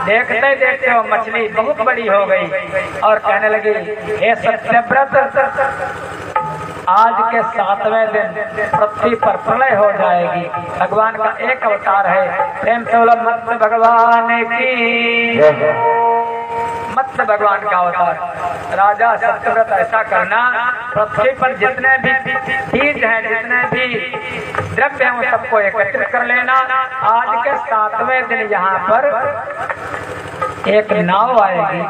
देखते देखते वो मछली बहुत बड़ी हो गई और कहने लगी, हे सत्यव्रत आज के 7वें दिन पृथ्वी पर प्रलय हो जाएगी। भगवान का एक अवतार है, प्रेम से बोलो मत्स्य भगवान की। मत्स्य भगवान का अवतार राजा सत्यव्रत, ऐसा करना पृथ्वी पर जितने भी बीज हैं, जितने भी द्रव्य हैं, सबको एकत्रित कर लेना। आज के 7वें दिन यहाँ पर एक नाव आएगी।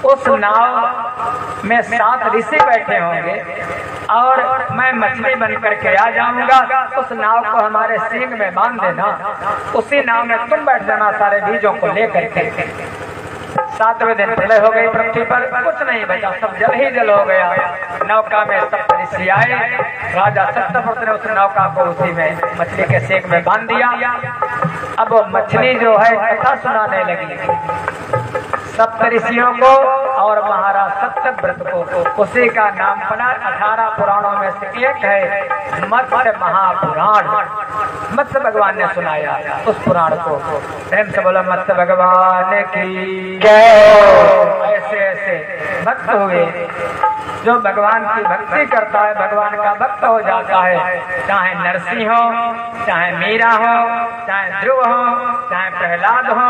उस नाव में 7 ऋषि बैठे होंगे और मैं मछली बन करके आ जाऊंगा। उस नाव को हमारे सींग में बांध देना, उसी नाव में तुम बैठ जाना सारे बीजों को लेकर के। 7वें दिन प्रलय हो गई पृथ्वी पर, कुछ नहीं बचा, सब जल ही जल हो गया। नौका में सब ऋषि आए। राजा सत्यव्रत ने उस नौका को उसी में मछली के सेक में बांध दिया। अब वो मछली जो है कथा सुनाने लगी सप्त ऋषियों को और महाराज सत्यव्रत को। उसी का नाम पड़ा 18 पुराणों में से एक है मत्स्य महापुराण। मत्स्य भगवान ने सुनाया उस पुराण को। प्रेम से बोला मत्स्य भगवान की जय। ऐसे ऐसे भक्त हुए, जो भगवान की भक्ति करता है भगवान का भक्त हो जाता है। चाहे नरसिंह हो, चाहे मीरा हो, चाहे ध्रुव हो, चाहे प्रहलाद हो,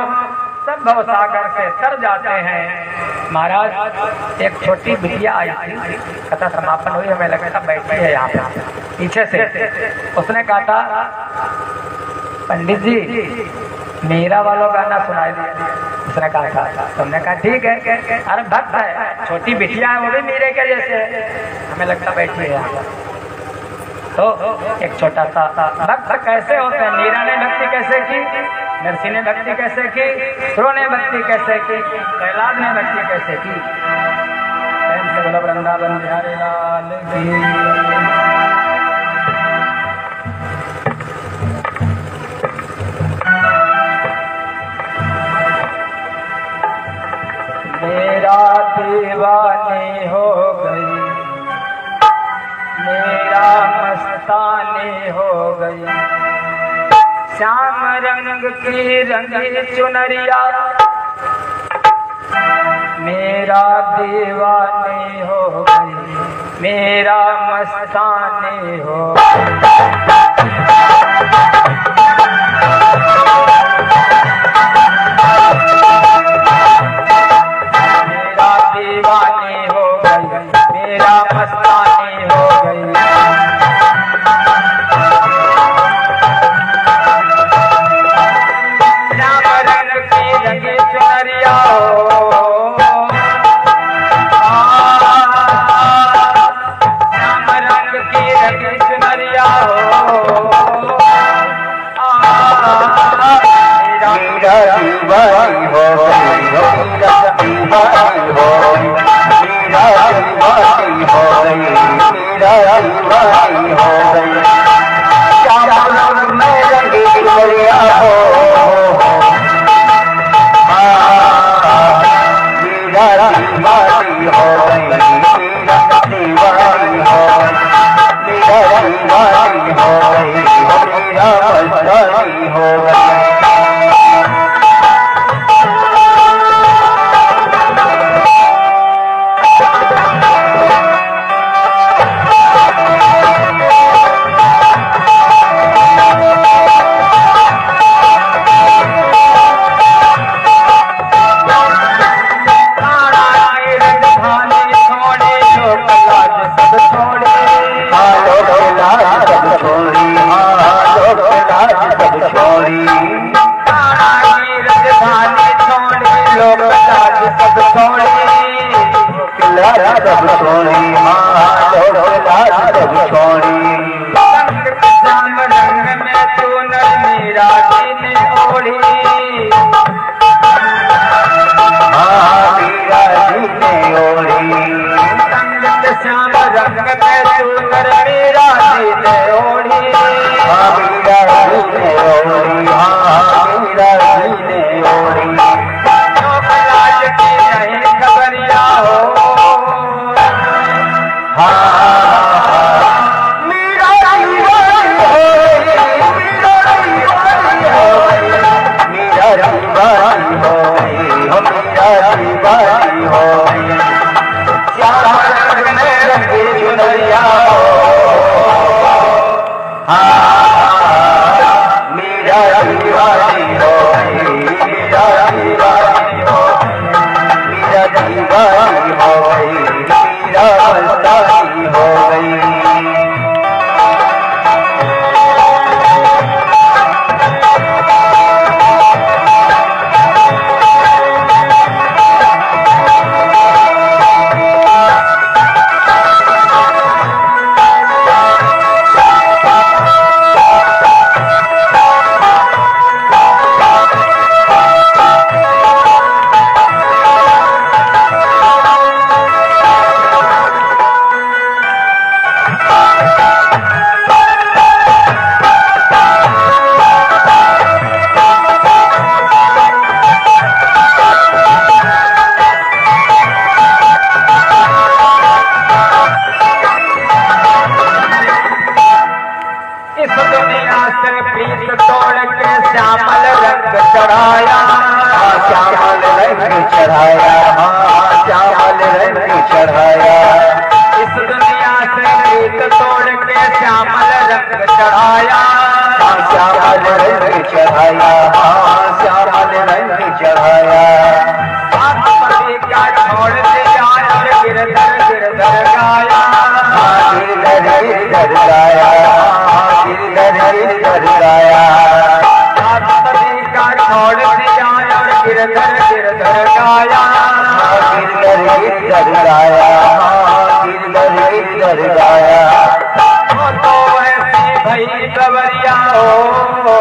सब भव सागर से तर जाते हैं। महाराज एक छोटी बिटिया आई थी, कथा समापन हुई, हमें लगा बैठी है यहाँ पे पीछे से। उसने कहा था पंडित जी मीरा वालों गाना सुनाई दिया। उसने कहा था, तुमने कहा ठीक है, अरे भक्त है, छोटी बिटिया है, वो भी मीरे के जैसे, हमें लगता बैठी है यहाँ। तो एक छोटा सा भक्त कैसे होते हैं? मीरा ने भक्ति कैसे की, नरसिंह ने भक्ति कैसे की, ध्रुव ने भक्ति कैसे की, प्रहलाद ने भक्ति कैसे की। प्रेम से बोलो वृंदावन बिहारी लाल की। मेरा दीवानी हो गई, मेरा मस्तानी हो गई, श्याम रंग की रंगी चुनरिया, मेरा दीवानी हो गई, मेरा मस्तानी हो दीवानी हो गई, मेरा मस्तानी हो गई। श्याम रंग की रंगी चुनरिया हो, श्याम रंग की रंगी चुनरिया हो, मेरा दीवानी हो गई, मेरा दीवानी हो गई, मेरा दीवानी हो गई, मेरा दीवानी हो गई। श्याम रंग में रंगी चुनरिया हो, मेरा दीवानी हो गई, मेरा दीवानी हो गई, मेरा दीवानी हो गई, मेरा मस्तानी हो गई। श्याम रंग में तू मेरा दिन ओढ़ी, संगत श्याम रंग में तू मेरा दिन ओढ़ी, लोकलाज की नहीं खबरिया हो, श्यामल रंग चढ़ाया, श्यामल रंग चढ़ाया, श्यामल रंग चढ़ाया। इस दुनिया से प्रीत तोड़ के श्यामल रंग चढ़ाया, श्यामल रंग चढ़ाया, श्यामल रंग चढ़ाया। पति का छोड़ दिया और गिरधर गिरधर गाया, गिरधर गिरधर गाया, गिरधर गिरधर गाया। छोड़ दिया और गिरधर गिरधर गाया, गिरधर गिरधर गाया, गिरधर गिरधर गाया। तो ऐसी भई गवरिया हो,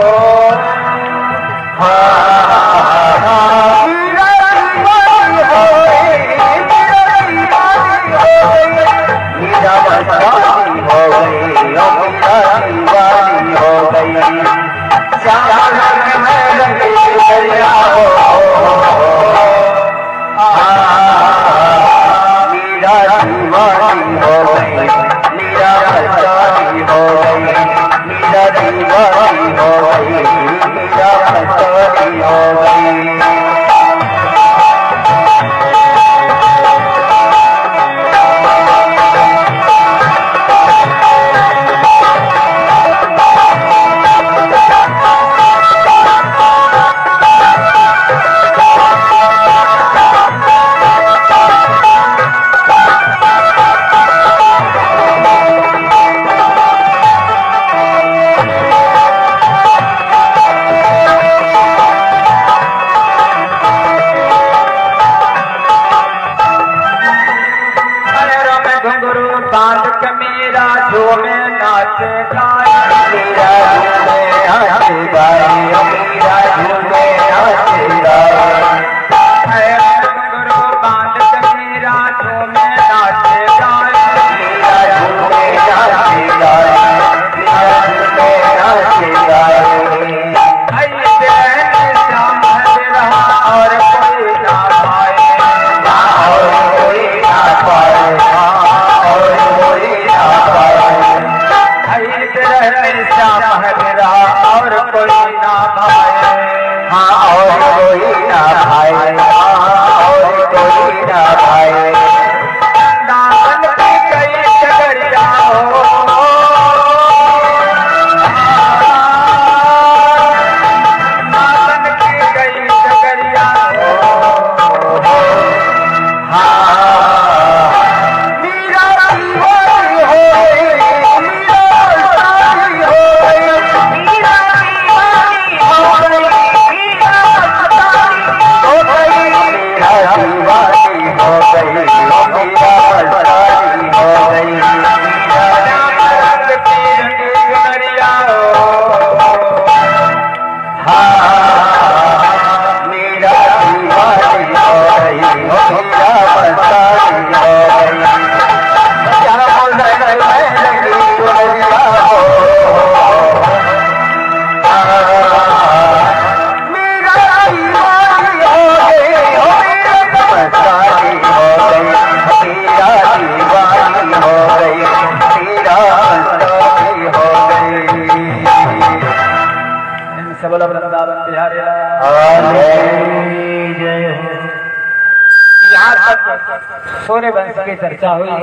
सूर्य वंश की चर्चा हुई।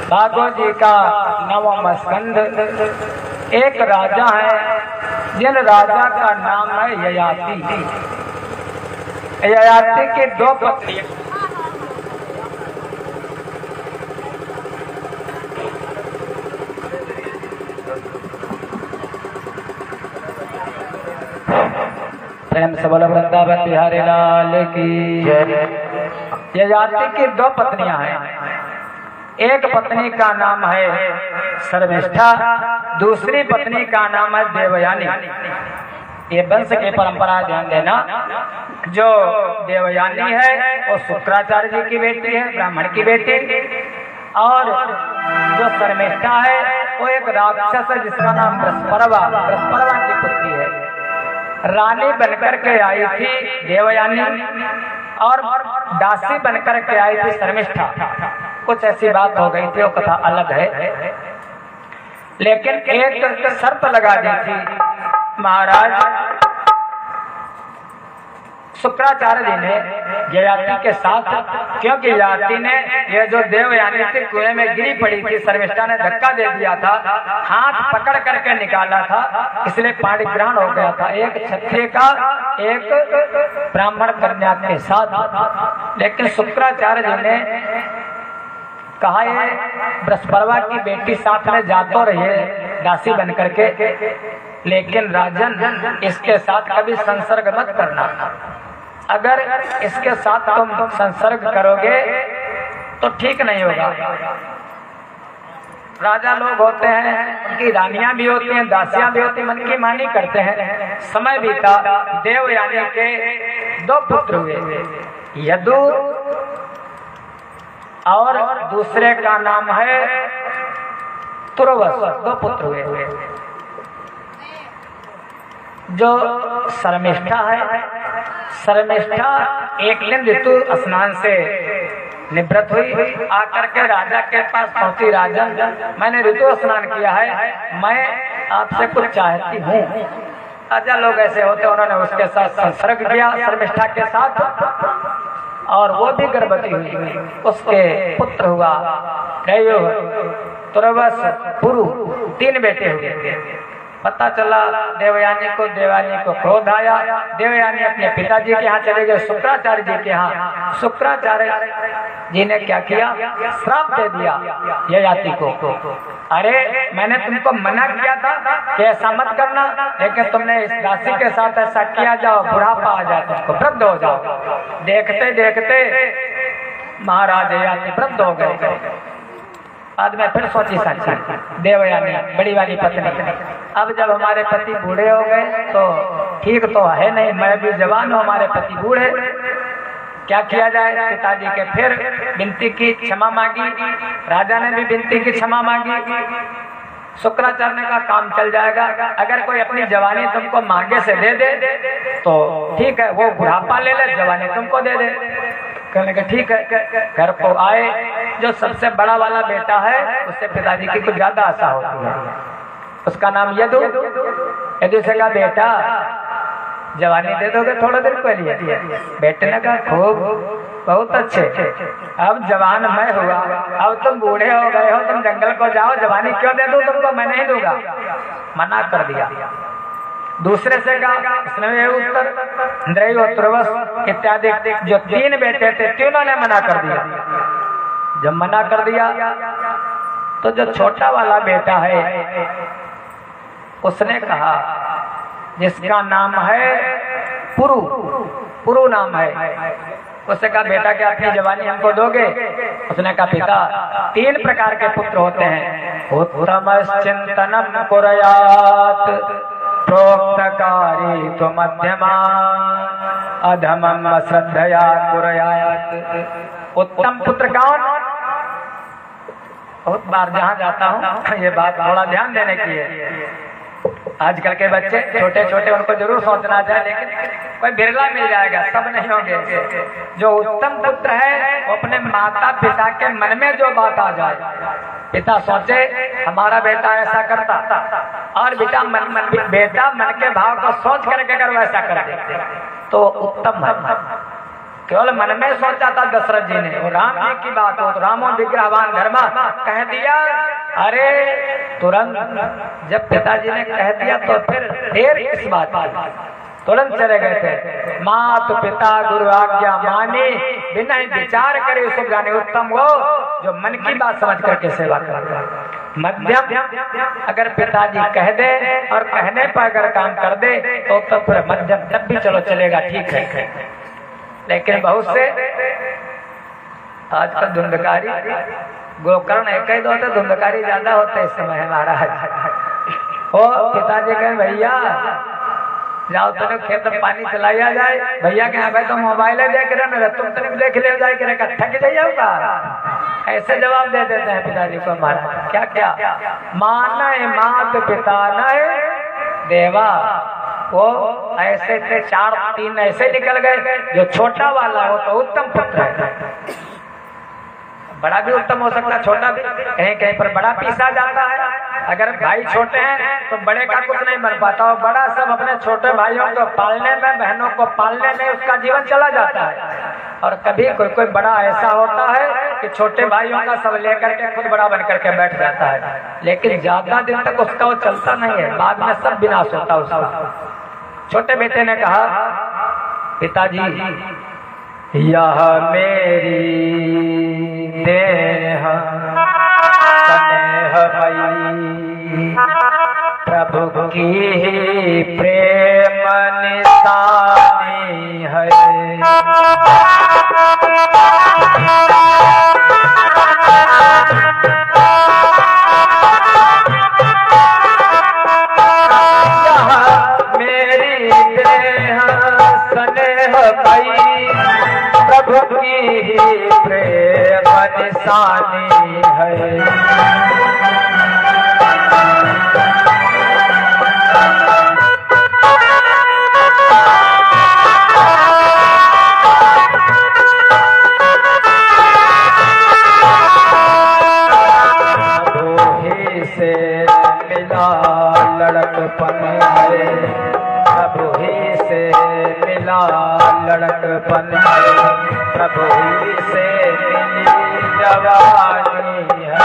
भागवत जी का 9वां स्कंध। एक राजा है, जिन राजा का नाम है ययाति। ययाति की 2 पत्नी। प्रेम से बोलो वृंदावन बिहारी लाल की जय। ययाति की 2 पत्नियां हैं। एक पत्नी का नाम है शर्मिष्ठा, दूसरी पत्नी का नाम है देवयानी। ये वंश की परंपरा ध्यान देना। जो देवयानी है वो शुक्राचार्य जी की बेटी है, ब्राह्मण की बेटी। और जो शर्मिष्ठा है वो एक राक्षस है जिसका नाम बृहस्पति की पुत्री है। रानी बनकर के आई थी देवयानी और दासी बनकर के आई थी शर्मिष्ठा। कुछ ऐसी बात हो गई थी, वो कथा अलग है। लेकिन एक शर्त लगा दी थी महाराज शुक्राचार्य जी ने ययाति के साथ, क्योंकि ययाति ने ये जो देवयानी थी कुएं में गिरी पड़ी थी, शर्मिष्ठा ने धक्का दे दिया था, हाथ पकड़ करके निकाला था, इसलिए पाणी ग्रहण हो गया था एक क्षत्रिय का एक ब्राह्मण कन्या के साथ। लेकिन शुक्राचार्य जी ने कहा ये बृहस्पति की बेटी साथ में जा तो रही है दासी बन करके, लेकिन राजन इसके साथ कभी संसर्ग मत करना। अगर इसके साथ तुम संसर्ग करोगे तो ठीक नहीं होगा। राजा लोग होते हैं, उनकी रानियां भी होती हैं, दासियां भी होती हैं, मन की मानी करते हैं। समय बीता, देवयानी के 2 पुत्र हुए, यदु और दूसरे का नाम है तुरवस। 2 पुत्र हुए। जो शर्मिष्ठा है, शर्मिष्ठा एक दिन ऋतु स्नान से निवृत्त हुई, आकर के राजा के पास पहुंची। राजन, मैंने ऋतु स्नान किया है, मैं आपसे कुछ चाहती हूँ। राजा लोग ऐसे होते, उन्होंने उसके साथ संसर्ग किया शर्मिष्ठा के साथ, और वो भी गर्भवती हुई, उसके पुत्र हुआ त्रयो तुरवस पुरु, 3 बेटे हुए। पता चला देवयानी को क्रोध आया। देवयानी अपने पिताजी के यहाँ चले गए, शुक्राचार्य जी के यहाँ। शुक्राचार्य जी ने क्या किया, श्राप दे दिया ययाति को। अरे मैंने तुमको मना किया था कि ऐसा मत करना, लेकिन तुमने इस दासी के साथ ऐसा किया, जाओ बुढ़ापा आ जाए, तुमको वृद्ध हो जाओ। देखते देखते महाराज ययाति वृद्ध हो गए। बाद में फिर सोची साची देवयानी, बड़ी वाली पत्नी, अब जब हमारे पति बूढ़े हो गए तो ठीक तो है नहीं, मैं भी जवान हूँ, हमारे पति बूढ़े, क्या किया जाए। पिताजी के फिर विनती की, क्षमा मांगी। राजा ने भी विनती की, क्षमा मांगी। शुक्राचार्य ने कहा काम चल जाएगा, अगर कोई अपनी जवानी तुमको मांगे से दे दे तो ठीक है, वो बुढ़ापा ले ले, जवानी तुमको दे दे। कहने का ठीक है। घर को आए, जो सबसे बड़ा वाला बेटा है उससे पिताजी की कुछ ज्यादा आशा होती है, उसका नाम यदु। यदु से कहा बेटा जवानी दे दोगे थोड़ा देर के लिए। बेटे ने कहा खूब, बहुत अच्छे, अब जवान मैं हुआ, अब तुम बूढ़े हो गए हो, तुम जंगल को जाओ, जवानी क्यों दे दूं तुमको, मैं नहीं दूंगा। मना कर दिया। दूसरे से कहा, उसने उत्तर इंद्रियो तुरवस इत्यादि जो 3 बेटे थे, तीनों ने मना कर दिया। जब मना कर दिया तो जो छोटा वाला बेटा है उसने कहा, जिसका नाम है पुरु, पुरु नाम है, उसने कहा बेटा क्या अपनी जवानी हमको दोगे। उसने कहा पिता 3 प्रकार के पुत्र होते हैं, उत्तमश्चिंतनम कुर्यात् प्रोक्तकारी तो मध्यमा अधमम श्रद्धया कुर्यात्। उत्तम पुत्र कौन? बहुत बार जहाँ जाता हूँ ये बात थोड़ा ध्यान देने की है। आजकल के बच्चे छोटे छोटे, उनको जरूर सोचना चाहिए, लेकिन कोई बिरला मिल जाएगा, सब नहीं होंगे। जो उत्तम पुत्र है वो अपने माता पिता के मन में जो बात आ जाए, पिता सोचे हमारा बेटा ऐसा करता, और बेटा मन के भाव को सोच करके अगर वैसा कर दे तो उत्तम है। केवल मन में सोचा था दशरथ जी ने, वो राम जी की बात हो तो रामो विग्रहवान धर्मा कह दिया। अरे तुरंत जब पिताजी ने कह दिया तो फिर देर किस बात की, तुरंत चले गए थे। मात पिता गुरु आज्ञा मानी, बिना विचार करे उसको जाने, उत्तम वो जो मन की बात समझ करके सेवा करता। मध्यम अगर पिताजी कह दे और कहने पर अगर काम कर दे तो फिर मध्यम तब भी चलो चलेगा, ठीक है। लेकिन बहुत से आजकल धुंधकारी, गोकर्ण एक ही 2 थे, धुंधकारी ज्यादा होते इस समय हमारा। ओ पिताजी कहे भैया जाओ तने खेत में पानी चलाया जाए, भैया के यहाँ तो मोबाइल देख रहे ना, तुम तने देख ले जाए कि थक जाइएगा। ऐसे जवाब दे देते हैं पिताजी को हमारा। क्या क्या माना है मात पिता न देवा, वो ऐसे थे 4-3 ऐसे निकल गए। जो छोटा वाला हो तो उत्तम पुत्र है, बड़ा भी उत्तम हो सकता है, छोटा भी कहीं कहीं पर बड़ा पीसा जाता है। अगर भाई छोटे हैं तो बड़े का कुछ नहीं बन पाता, और बड़ा सब अपने छोटे भाइयों को पालने में, बहनों को पालने में उसका जीवन चला जाता है। और कभी कोई बड़ा ऐसा होता है कि छोटे भाइयों का सब लेकर के खुद बड़ा बन करके बैठ जाता है, लेकिन ज्यादा दिन तक उसका वो चलता नहीं है, बाद में सब विनाश होता है उसका। छोटे बेटे ने कहा पिताजी यह मेरी देह स्नेहमयी प्रभु की प्रेम निशानी है। प्रभु की प्रेम निशानी है। मिला लड़कपन प्रभु से मिली जवानी है।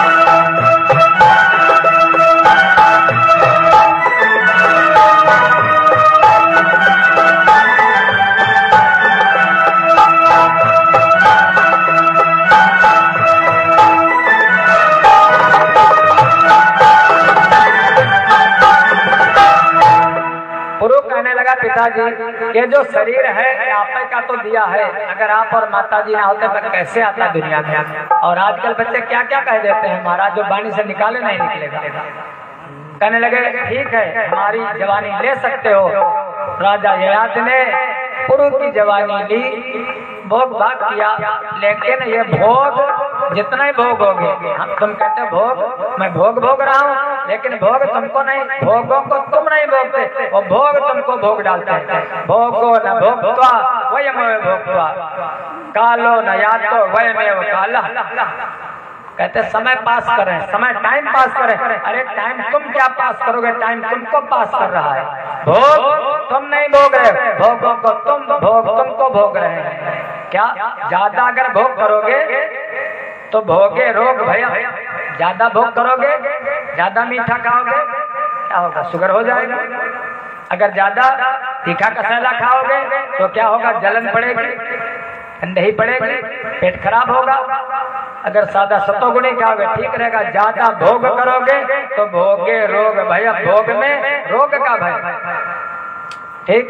पिताजी ये जो शरीर है आप का तो दिया है, अगर आप और माता जी ना होते तो कैसे आता दुनिया में। और आजकल बच्चे क्या क्या कह देते हैं, महाराज जो बाणी से निकाले नहीं निकलेगा। कहने लगे ठीक है हमारी जवानी ले सकते हो। राजा ययाति ने पुरु की जवानी ली, भोग भाग किया, लेकिन ये भोग जितना ही भोग होगे, तुम कहते भोग मैं भोग भोग रहा हूँ, लेकिन भोग तुमको नहीं, भोगों को तुम नहीं भोगते, वो भोग तुमको भोग डालते हैं। भोगो न भोगत्वा वयमेव भोक्त्वा, कालो न यातो वयमेव कालः। कहते समय पास करें, समय टाइम पास करें। अरे टाइम तुम क्या पास करोगे, टाइम तुमको पास कर रहा है। भोग तुम नहीं भोग रहे, भोगों को तुम भोग तुमको भोग रहे हैं। क्या ज्यादा अगर भोग करोगे तो भोगे रोग भैया, ज्यादा भोग करोगे, ज्यादा मीठा खाओगे क्या होगा, शुगर हो जाएगा। अगर ज्यादा तीखा कसैला खाओगे तो क्या होगा, जलन पड़ेगी, ठंडही पड़ेगी, पेट खराब होगा। अगर सादा सतोगुणी खाओगे ठीक रहेगा। ज्यादा भोग करोगे तो भोगे रोग भैया, भोग में रोग का भय। ठीक।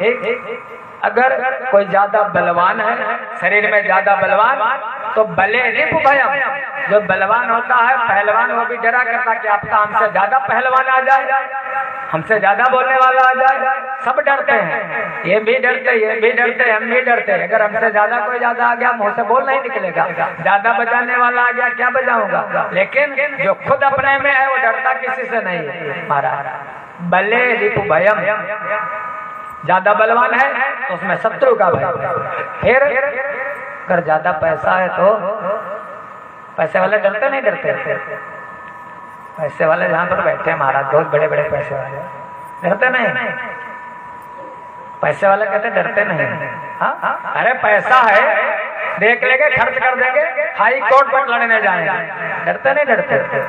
अगर कोई ज्यादा बलवान है, शरीर में ज्यादा बलवान, तो बले रिपु भयम, जो बलवान होता है पहलवान, वो भी डरा करता कि आपका हमसे ज्यादा पहलवान आ जाए, हमसे ज्यादा बोलने वाला आ जाए। सब डरते हैं, ये भी डरते, ये भी डरते, हम भी डरते। अगर हमसे ज्यादा कोई ज्यादा आ गया मुंह से बोल नहीं निकलेगा। ज्यादा बजाने वाला आ गया क्या बजाऊंगा, लेकिन जो खुद अपने में है वो डरता किसी से नहीं। महाराज बले रिपु भयम, ज्यादा बलवान है तो उसमें शत्रु का भय। फिर अगर ज्यादा पैसा है तो पैसे वाले डरते नहीं डरते, पैसे वाले जहां पर बैठे महाराज बहुत बड़े बड़े पैसे वाले डरते नहीं, पैसे वाले कहते डरते नहीं। हाँ अरे पैसा है देख लेंगे, खर्च कर देंगे, हाई कोर्ट पर लड़ने जाएंगे, डरते नहीं डरते,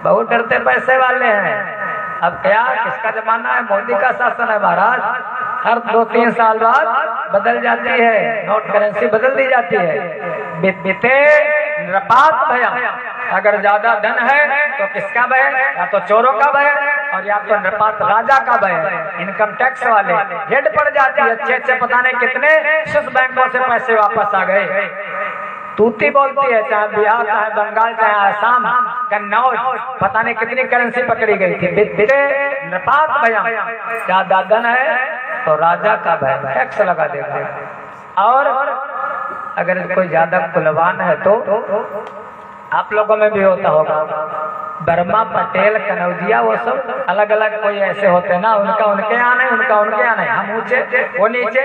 बहुत डरते पैसे वाले हैं। अब क्या किसका जमाना है, मोदी का शासन है महाराज। हर 2-3 साल बाद बदल जाती है, नोट करेंसी बदल दी जाती है। बीते निरपात भयम, अगर ज्यादा धन है तो किसका भय, या तो चोरों का भय और या तो निरपात राजा का भय। इनकम टैक्स वाले रेड पड़ जाती है, अच्छे पता नहीं कितने स्विस बैंकों से पैसे वापस आ गए। तूती बोलती है, चाहे बिहार, चाहे बंगाल, चाहे आसाम, कन्नौज, पता नहीं कितनी करेंसी पकड़ी गई थी। निरपात भयम, ज्यादा धन है तो राजा का भय, टैक्स लगा देगा। और अगर कोई ज्यादा कुलवान है तो आप लोगों में भी होता होगा, बर्मा, पटेल, कनौजिया, वो सब अलग अलग कोई ऐसे होते ना, उनका उनके यहाँ नहीं, उनका उनके यहाँ नहीं, हम ऊंचे वो नीचे।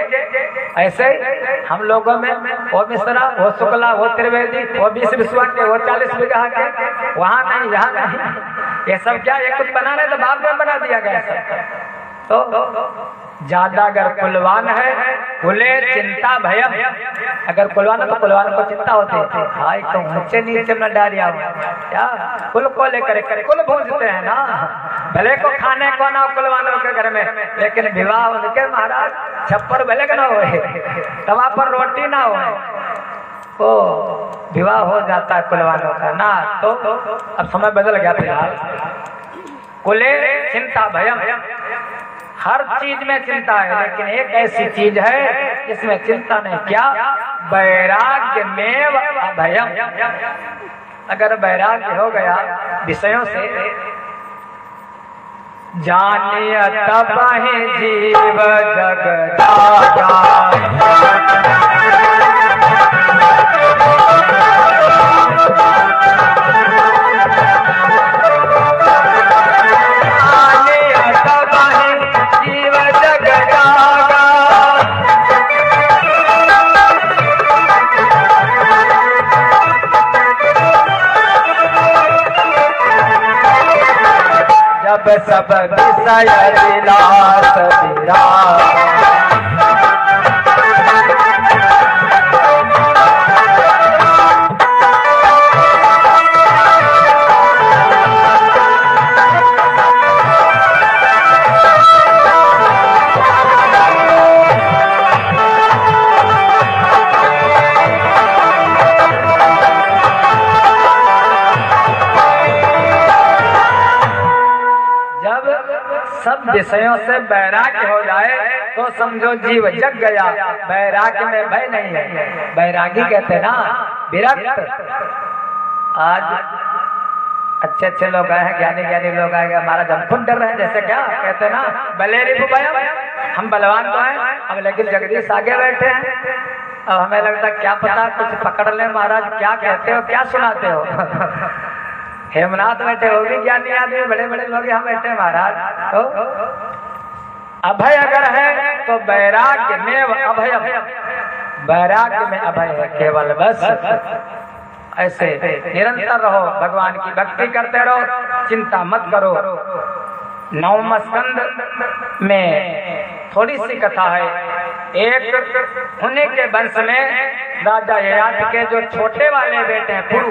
ऐसे ही हम लोगों में वो मिश्रा, वो शुक्ला, वो त्रिवेदी, वो 20 बिस्वा के, वो 40 बीघा के, वहाँ नहीं यहाँ नहीं। ये सब क्या ये कुछ बना रहे तो बाद में बना दिया गया सब। तो ज्यादा अगर कुलवान है, कुले चिंता भयम, अगर कुलवान है तो कुलवान को चिंता होती है, हाय तो ऊंचे नीचे न डारिया क्या, कुल को लेकर कुल भूजते हैं ना, भले को खाने को ना कुलवानों के घर में, लेकिन विवाह उनके महाराज छप्पर भले का ना हो, तवा पर रोटी ना हो, वो विवाह हो जाता है कुलवानों का ना। तो अब समय बदल गया फिलहाल। कुले चिंता भयम, हर चीज में चिंता है, लेकिन एक ऐसी चीज है जिसमें चिंता नहीं, क्या, वैराग्य में अभयम। अगर वैराग्य हो गया विषयों से, जानिए तब ही जीव जग जागा, जब सब विषय विलास विराज, से वैराग्य हो जाए तो समझो जीव जग गया। वैराग्य में भय नहीं है, वैरागी कहते ना विरक्त। आज अच्छे अच्छे लोग आए हैं, ज्ञानी ज्ञानी लोग आए, हमारा हम खुद डर रहे हैं, जैसे क्या कहते ना बलेरी भयम, हम बलवान तो हैं अब, लेकिन जगदीश आगे बैठे हैं। अब हमें लगता क्या पता कुछ पकड़ ले महाराज, क्या कहते हो क्या सुनाते हो। हेमनाथ बैठे वो भी ज्ञानी आदमी, बड़े बड़े लोग यहाँ बैठे महाराज। तो अभय अगर है तो वैराग्य में अभय, वैराग्य में अभय है केवल बस। ऐसे निरंतर रहो, भगवान की भक्ति करते रहो, चिंता मत करो। 9वां स्कंद में थोड़ी सी कथा है। एक हुने के वंश में राजा ययाति के जो छोटे वाले बेटे हैं पुरु,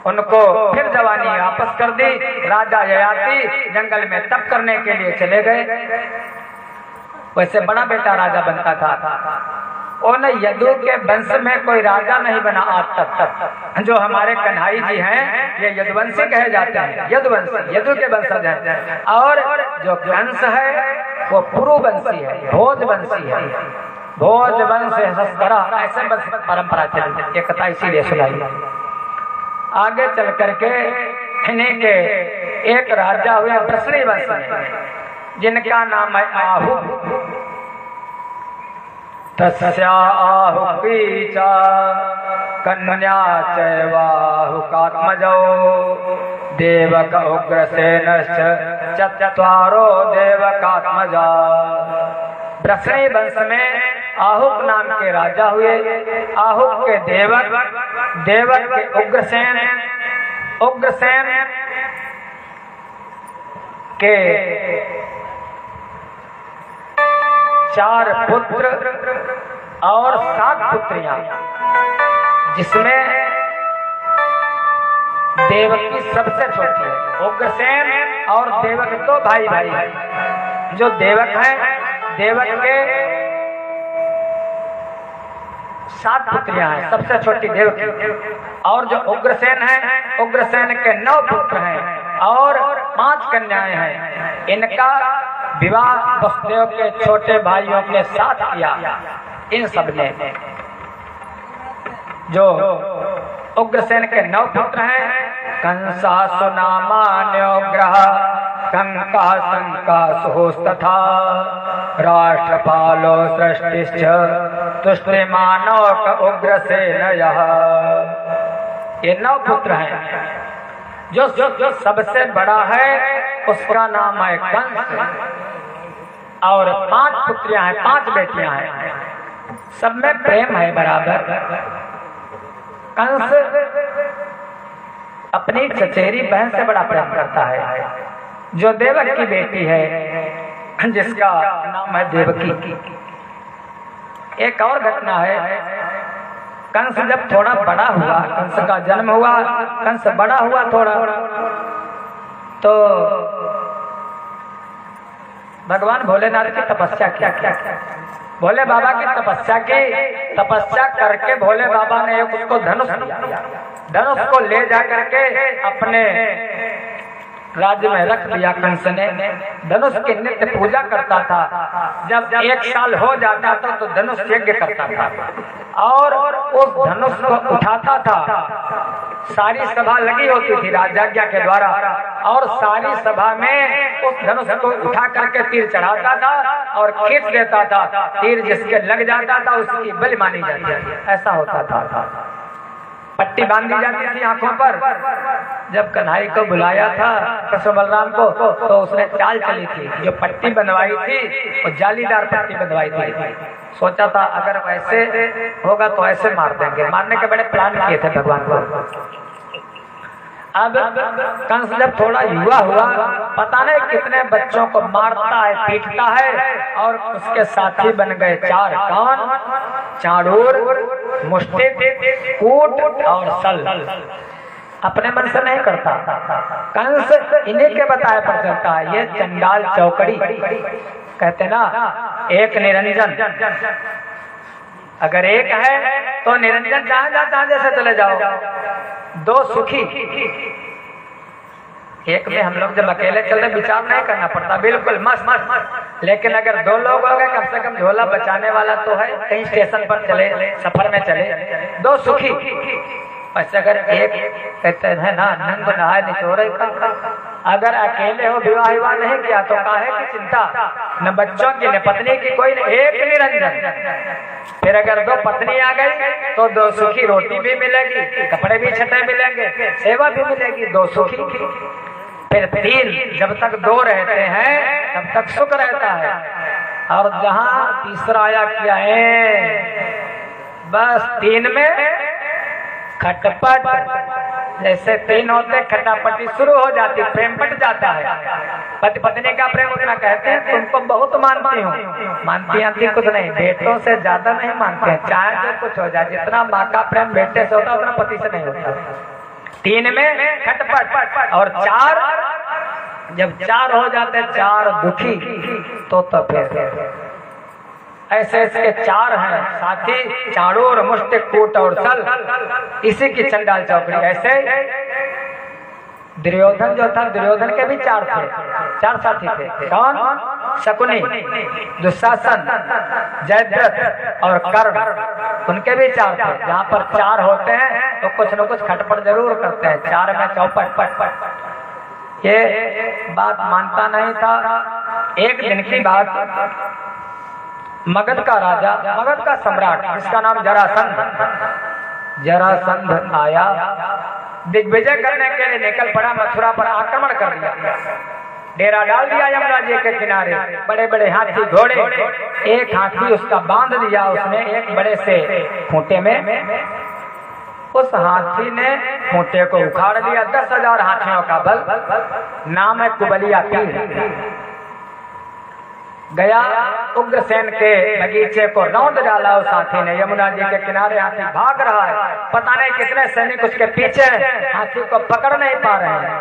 उनको फिर जवानी वापस कर दी। राजा ययाति जंगल में तप करने के लिए चले गए। वैसे बड़ा बेटा राजा बनता था। उन यदु के वंश में कोई राजा नहीं बना आज तक। जो हमारे कन्हई जी हैं ये यदुवंशी कहे जाते हैं, यदुवंशी, यदु के वंशज हैं। और जो कंस है वो पुरुवंशी है, भोजवंशी है। भोजवंश ऐसे परंपरा चली, एक कथा इसीलिए सुनाई। आगे चल करके इन्हीं के एक राजा हुए वृषणी वंश में, जिनका नाम है आहु। तस्या आहुपीचा कन्या चैवाहुकात्मजौ देवक उग्रसेनश्च चत्वारो देवकात्मजा। वृषणी वंश में आहुक नाम के राजा हुए। आहुक के देवक, देवक के उग्रसेन, उग्रसेन के 4 पुत्र और 7 पुत्रियां, जिसमें देवकी सबसे छोटी है। उग्रसेन और देवक तो भाई भाई है। जो देवक है, देवक के 7 पुत्रियां हैं, सबसे छोटी देवकी। और जो उग्रसेन है, उग्रसेन के 9 पुत्र हैं और 5 कन्याएं हैं। इनका विवाह वसुदेव के छोटे भाइयों के साथ किया। इन सब ने, जो उग्रसेन के 9 पुत्र हैं, कंसा सुनामान्योग्रह कंका संकासुस्तथा राष्ट्रपालो सृष्टिश्च तुष्टिमानो उग्रसेनयः। ये 9 पुत्र हैं। जो सबसे बड़ा है उसका नाम है कंस, और 5 पुत्रियां हैं, 5 बेटियां हैं। सब में प्रेम है बराबर। कंस अपनी चचेरी बहन से बड़ा प्रेम करता है, जो देवक की बेटी है, जिसका नाम है देवकी। एक और घटना है, कंस जब थोड़ा बड़ा हुआ, कंस का जन्म हुआ, कंस बड़ा हुआ थोड़ा, तो भगवान भोलेनाथ की तपस्या की। भोले बाबा की तपस्या की। तपस्या करके भोले बाबा ने एक उसको धनुष दिया। धनुष को ले जा करके अपने राज्य में रख दिया। कंस ने धनुष की नित्य पूजा करता था। जब 1 साल हो जाता था तो धनुष यज्ञ करता था और उस धनुष को उठाता था। सारी सभा लगी होती थी राजाज्ञा के द्वारा, और सारी सभा में उस धनुष को उठा करके तीर चढ़ाता था और खींच देता था। तीर जिसके लग जाता था उसकी बलि मानी जाती थी। ऐसा होता था। पट्टी बांधी जाती थी आंखों पर। जब कन्हई को बुलाया था कृष्ण बलराम को, तो उसने चाल चली थी। जो पट्टी बनवाई थी वो जालीदार पट्टी बनवाई थी। सोचा था अगर वैसे होगा तो ऐसे मार देंगे। मारने के बड़े प्लान किए थे भगवान को। अब कंस जब थोड़ा युवा हुआ, पता नहीं कितने बच्चों को मारता है, पीटता है, और उसके साथी बन गए 4। कौन? चाणूर, मुष्टिक, कूट और सल। अपने मन से नहीं करता कंस, इन्हीं के बताए पर चलता है। ये चंडाल चौकड़ी कहते ना, एक निरंजन। अगर एक है तो निरंजन जहां जैसे चले जाओ। 2 सुखी, एक में हम लोग जब अकेले चलते विचार नहीं करना पड़ता, बिल्कुल मस्त मस्त। लेकिन अगर दो लोग हो गए, कम से कम झोला बचाने वाला तो है, कहीं स्टेशन पर चले, सफर में चले, दो सुखी। बस अगर एक कहते हैं ना नंग नहाय निचोरे का, अगर अकेले हो, विवाह नहीं किया तो काहे की चिंता, न बच्चों की न पत्नी की, कोई न, एक निरंजन। फिर अगर दो पत्नी आ गई तो दो सुखी, रोटी भी मिलेगी, कपड़े भी छठे मिलेंगे, सेवा भी मिलेगी, दो सुखी। फिर तीन, जब तक दो रहते हैं तब तक सुख रहता है। और जहां तीसरा आया क्या है, बस तीन में खटपट, जैसे तीन होते खटापटी शुरू हो जाती, प्रेम बट जाता है। पति पत्नी का प्रेम उतना कहते हैं तुमको बहुत मानती हूँ, मानती कुछ नहीं, बेटों से ज्यादा नहीं मानते हैं, चाहे जो कुछ हो जाए। जितना माँ का प्रेम बेटे से होता है उतना पति से नहीं होता। तीन में खटपट, और चार, जब चार हो जाते चार दुखी तो फिर ऐसे ऐसे चार हैं साथी, चाड़ूर मुष्ट कूट और सल, इसी की चंडाल चौकड़ी। ऐसे दुर्योधन जो था, दुर्योधन के भी चार थे, चार साथी थे। कौन? शकुनी, दुशासन, जयद्रथ और कर्ण, उनके भी चार थे। जहाँ पर चार होते हैं तो कुछ न कुछ खटपट जरूर करते हैं, चार में चौपट पट। ये बात मानता नहीं था। एक दिन की बात, मगध का राजा, मगध का सम्राट, जिसका नाम जरासंध आया, दिग्विजय करने के लिए निकल पड़ा, मथुरा पर आक्रमण कर दिया, डेरा डाल दिया यमुना जी के किनारे। बड़े बड़े हाथी घोड़े, एक हाथी उसका बांध दिया उसने एक बड़े से खूंटे में। उस हाथी ने खूंटे को उखाड़ दिया। 10,000 हाथियों का बल, नाम है कुबलिया पीर। गया उग्रसेन के बगीचे को रौंद डाला उस हाथी ने। यमुना जी के किनारे हाथी भाग रहा है, पता नहीं कितने सैनिक उसके पीछे, हाथी को पकड़ नहीं पा रहे हैं।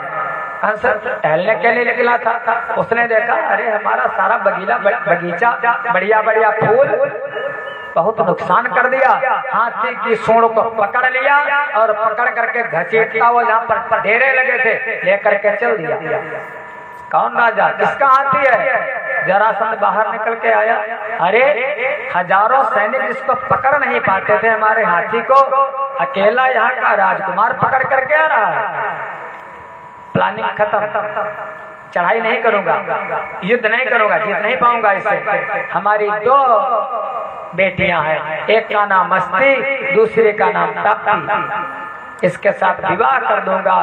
कंस टहलने के लिए निकला था, उसने देखा अरे हमारा सारा बगीचा बढ़िया बढ़िया फूल बहुत नुकसान कर दिया। हाथी की सूंड को पकड़ लिया और पकड़ करके घसीटता हुआ जहाँ पर डेरे लगे थे लेकर के चल दिया। कौन राजा, किसका हाथी है? जरासंध बाहर निकल के आया, अरे हजारों सैनिक जिसको पकड़ नहीं पाते थे हमारे हाथी को, अकेला यहाँ का राजकुमार पकड़ करके आ रहा है। प्लानिंग खत्म, चढ़ाई नहीं करूंगा, युद्ध नहीं करूंगा, जीत नहीं पाऊंगा इससे। हमारी दो बेटियां हैं, एक का नाम मस्ती, दूसरे का नाम ताप्ती, इसके साथ विवाह कर दूंगा।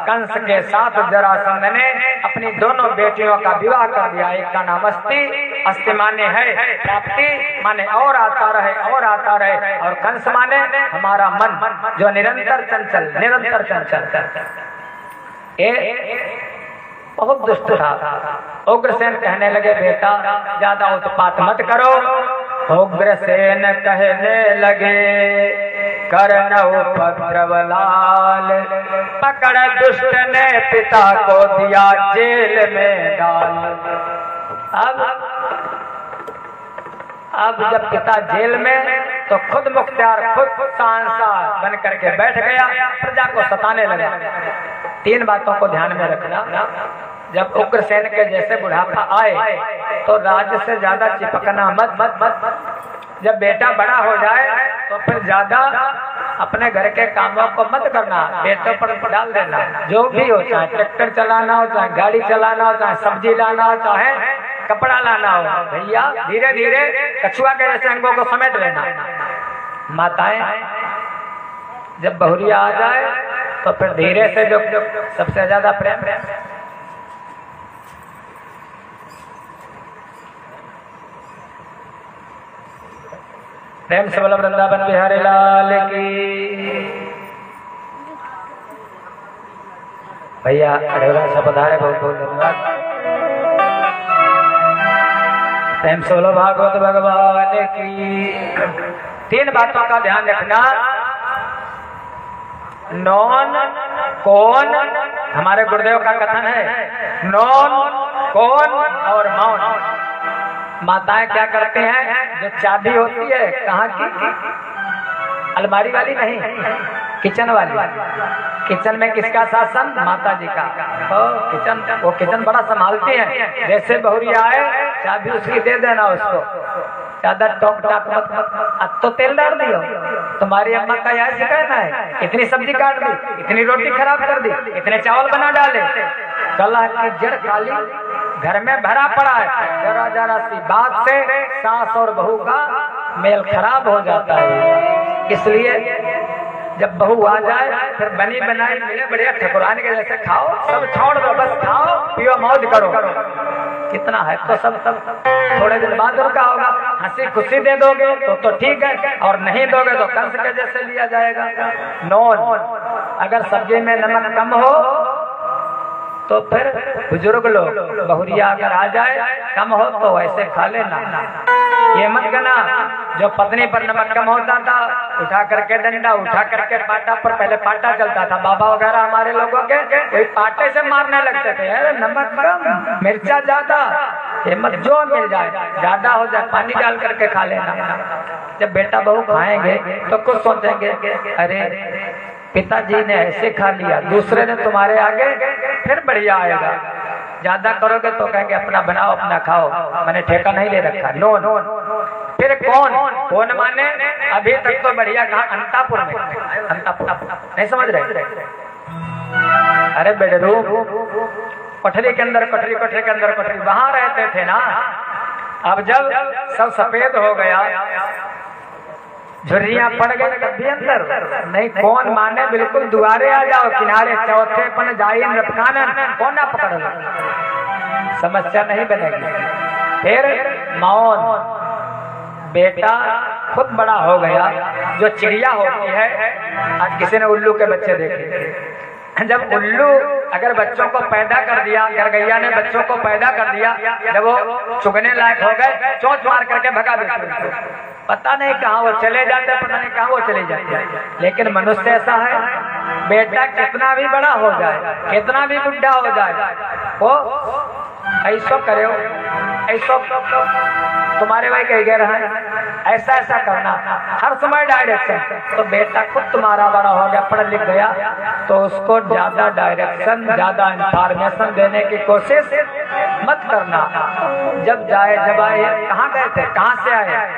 कंस के साथ जरासंध ने अपनी दोनों बेटियों का विवाह कर दिया। एक का नाम अस्ति, अस्ति माने है प्राप्ति, माने और आता रहे और आता रहे, और कंस माने हमारा मन जो निरंतर चंचल, निरंतर चंचल। बहुत दुष्ट था। उग्रसेन कहने लगे बेटा ज्यादा उत्पात मत करो। उग्रसेन कहने लगे कर्ण उपद्रव लाल, पकड़ दुष्ट ने पिता को दिया जेल में डाल। अब जब पिता जेल में तो खुद मुख्तियार, खुद शहंशाह बन करके बैठ गया, प्रजा को सताने लगा। 3 बातों को ध्यान में रखना। जब उग्रसेन के जैसे बुढ़ापा आए तो राज्य से ज्यादा चिपकना मत। जब बेटा बड़ा हो जाए तो फिर ज्यादा अपने घर के कामों को मत करना, बेटों पर डाल देना। जो भी हो, चाहे ट्रैक्टर चलाना हो, चाहे गाड़ी चलाना हो, चाहे सब्जी लाना हो, चाहे कपड़ा लाना हो, भैया धीरे धीरे कछुआ के जैसे अंगों को समेट लेना। माताएं जब बहुरिया आ जाए तो फिर धीरे से जो सबसे ज्यादा प्रेम, प्रेम से बोलो वृंदावन बिहारी लाल की। भैया अड़ेरा से पधारे, बहुत बहुत धन्यवाद। प्रेम से बोलो भागवत भगवान की। 3 बातों का ध्यान रखना। नौन कौन, हमारे गुरुदेव का कथन है, नौन कौन और मौन। माताएं क्या करते हैं, जो चाबी होती है कहाँ की, अलमारी वाली नहीं, किचन वाली, किचन में किसका शासन? माता जी का। तो किचन, वो किचन बड़ा संभालती है। जैसे बहुरिया आए चाबी उसकी दे देना उसको, ज्यादा टोक टाक मत। अब तो तेल डाल दियो, तुम्हारी अम्मा का यह शिकायत है, इतनी सब्जी काट दी, इतनी रोटी खराब कर दी, इतने चावल बना डाले। कलह की जड़ काली घर में भरा पड़ा है। जरा जरा सी बात से सास और बहू का मेल खराब हो जाता है। इसलिए जब बहू आ जाए फिर बनी बनाई मिले बढ़िया ठकुरानी के जैसे खाओ, सब छोड़ दो, बस खाओ पियो मौज करो। कितना है तो सब थोड़े दिन बाद उनका होगा। हंसी खुशी दे दोगे तो ठीक है, और नहीं दोगे तो कंस के जैसे लिया जाएगा। नोन, अगर सब्जी में नमक कम हो तो फिर बुजुर्ग लोग बहुरिया अगर आ जाए कम हो तो वैसे खा लेना। ये मत कहना जो पत्नी पर नमक कम होता था उठा करके डंडा, उठा करके पाटा पर, पहले पाटा चलता था बाबा वगैरह हमारे लोगों के, वही पाटे से मारने लगते थे। अरे नमक कम, मिर्चा ज्यादा, ये मत जो मिल जाए ज्यादा हो जाए पानी डाल करके खा लेना। जब बेटा बहू खाएंगे तो कुछ सोचेंगे अरे पिताजी ने ऐसे खा लिया, दूसरे ने तुम्हारे आगे फिर बढ़िया आएगा। ज्यादा करोगे तो कहेंगे अपना बनाओ अपना खाओ, मैंने ठेका नहीं ले रखा। नो नो, फिर कौन माने? अभी तक तो बढ़िया कहा अंतापुर में, अंतापुर नहीं समझ रहे? अरे बेडरूम, कोठरी के अंदर कोठरी, कोठरी के अंदर कोठरी, वहां रहते थे ना। अब जब सब सफेद हो गया, झुर्रियां पड़ गई, तब भी अंदर नहीं। कौन माने? बिल्कुल दुआरे आ जाओ, किनारे चौथे पन जाइन रफकानन, कौन ना पकड़ लो, समस्या नहीं बनेगी। फिर मौन, बेटा खुद बड़ा हो गया। जो चिड़िया होती है, आज किसी ने उल्लू के बच्चे देखे, जब उल्लू अगर बच्चों को पैदा कर दिया, गरगैया ने बच्चों को पैदा कर दिया, जब वो चुगने लायक हो गए चोंच मार करके भगा देते। पता नहीं कहाँ वो चले जाते, पता नहीं कहाँ वो चले जाते। लेकिन मनुष्य ऐसा है, बेटा कितना भी बड़ा हो जाए, कितना भी बुढ़ा हो जाए, वो ऐसा करे, ऐसा तुम्हारे भाई कह गए रहे, ऐसा ऐसा करना हर समय डायरेक्शन। तो बेटा खुद तुम्हारा बड़ा हो गया, पढ़ लिख गया, तो उसको ज्यादा डायरेक्शन, ज्यादा इंफॉर्मेशन देने की कोशिश मत करना। जब जाए, जब आए, कहाँ गए थे, कहाँ से आए,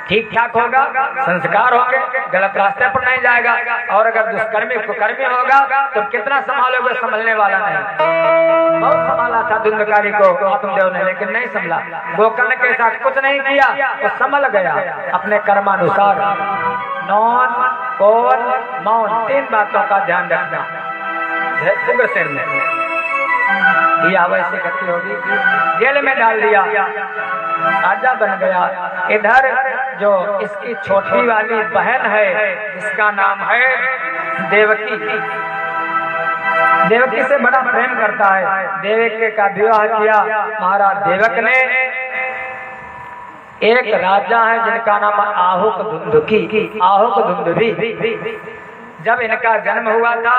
ठीक ठाक होगा, संस्कार होंगे, गलत रास्ते पर नहीं जाएगा। और अगर दुष्कर्मी कुकर्मी होगा तो कितना संभालोगे, संभलने वाला नहीं। बहुत संभाला था धुंधकारी को आत्मदेव ने, लेकिन नहीं संभला। गोकर्ण के साथ कुछ नहीं किया, वो संभल गया अपने कर्मानुसार। नौन, कौन, मौन, तीन बातों का ध्यान रखना। उग्रसेन ने दिया वैसी गति होगी, जेल में डाल दिया, राजा बन गया। इधर जो इसकी छोटी वाली बहन है जिसका नाम है देवकी, देवकी से बड़ा प्रेम करता है। देवकी का विवाह किया महाराज देवक ने। एक राजा है जिनका नाम आहुक धुंधुकी, आहुक धुंधुभी। जब इनका जन्म हुआ था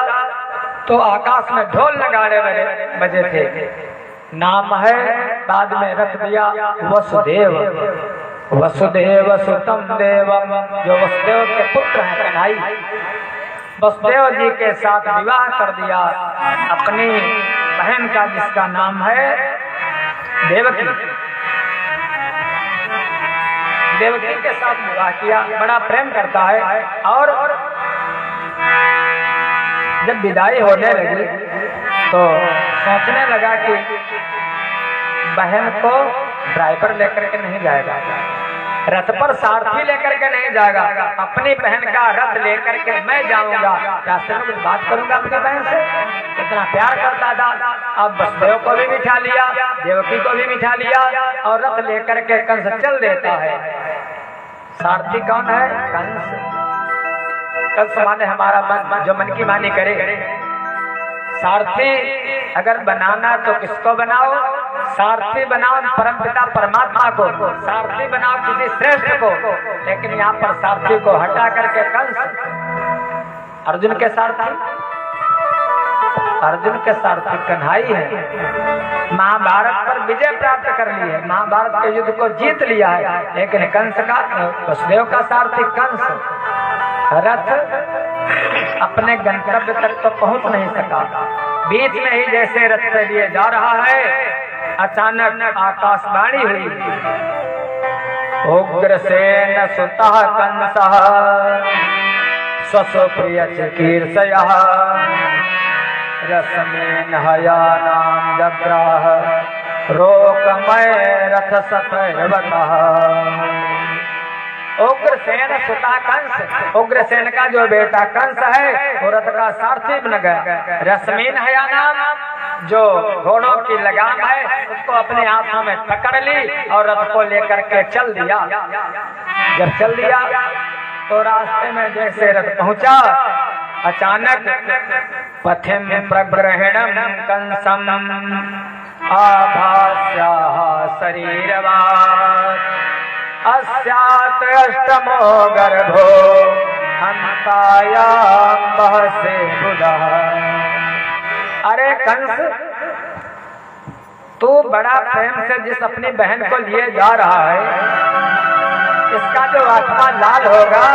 तो आकाश में ढोल नगाड़े बजे थे। नाम है, बाद में रख दिया वसुदेव। वसुदेव सुतम देवम, जो वसुदेव के पुत्र हैं कन्हई, वसुदेव जी के साथ विवाह कर दिया अपनी बहन का, जिसका नाम है देवकी। देवकी के साथ विवाह किया, बड़ा प्रेम करता है। और जब विदाई होने लगी तो सोचने लगा कि बहन को ड्राइवर लेकर के नहीं जाएगा, रथ पर सारथी लेकर के नहीं जाएगा, अपनी बहन का रथ लेकर के मैं जाऊंगा, रास्ते में कुछ बात करूंगा अपनी बहन से। इतना प्यार करता था। अब वसुदेव को भी बिठा लिया, देवकी को भी बिठा लिया, और रथ लेकर के कंस चल देता है। सारथी कौन है? कंस। कंस माने हमारा मन, जो मन की मानी करे। सारथी अगर बनाना तो किसको बनाओ? सारथी बनाओ परमपिता परमात्मा को, सारथी बनाओ किसी श्रेष्ठ को। लेकिन यहाँ पर सारथी को हटा करके कंस अर्जुन के सारथी, अर्जुन के सारथी कन्हई है। महाभारत पर विजय प्राप्त कर ली है, महाभारत के युद्ध को जीत लिया है, लेकिन कंस का, वसुदेव का सारथी कंस। रथ अपने गंतव्य तक तो पहुंच नहीं सका। बीच में ही जैसे रथ के लिए जा रहा है, अचानक आकाशवाणी हुई, उग्रसेन सुतः कंसः स्वसुप्रिय चिकीर्षयः रसमेन हयानां जग्राह रोकमय रथ सतैर्वतः। उग्रसेन सुता कंस, उग्रसेन का जो बेटा कंस है वो रथ का सारथी बन गया। रश्मीन हयानाम जो घोड़ों की लगाम है उसको अपने हाथों में पकड़ ली और रथ को लेकर के चल दिया। जब चल दिया तो रास्ते में जैसे रथ पहुंचा, अचानक पथिम प्रग्रहणम कंसम आभास्याः शरीरवात् अस्यात् अष्टमो गर्भो हंतायां बहसे बुधः। अरे कंस, तू बड़ा प्रेम से जिस अपनी बहन को लिए जा रहा है, इसका जो आत्मा लाल होगा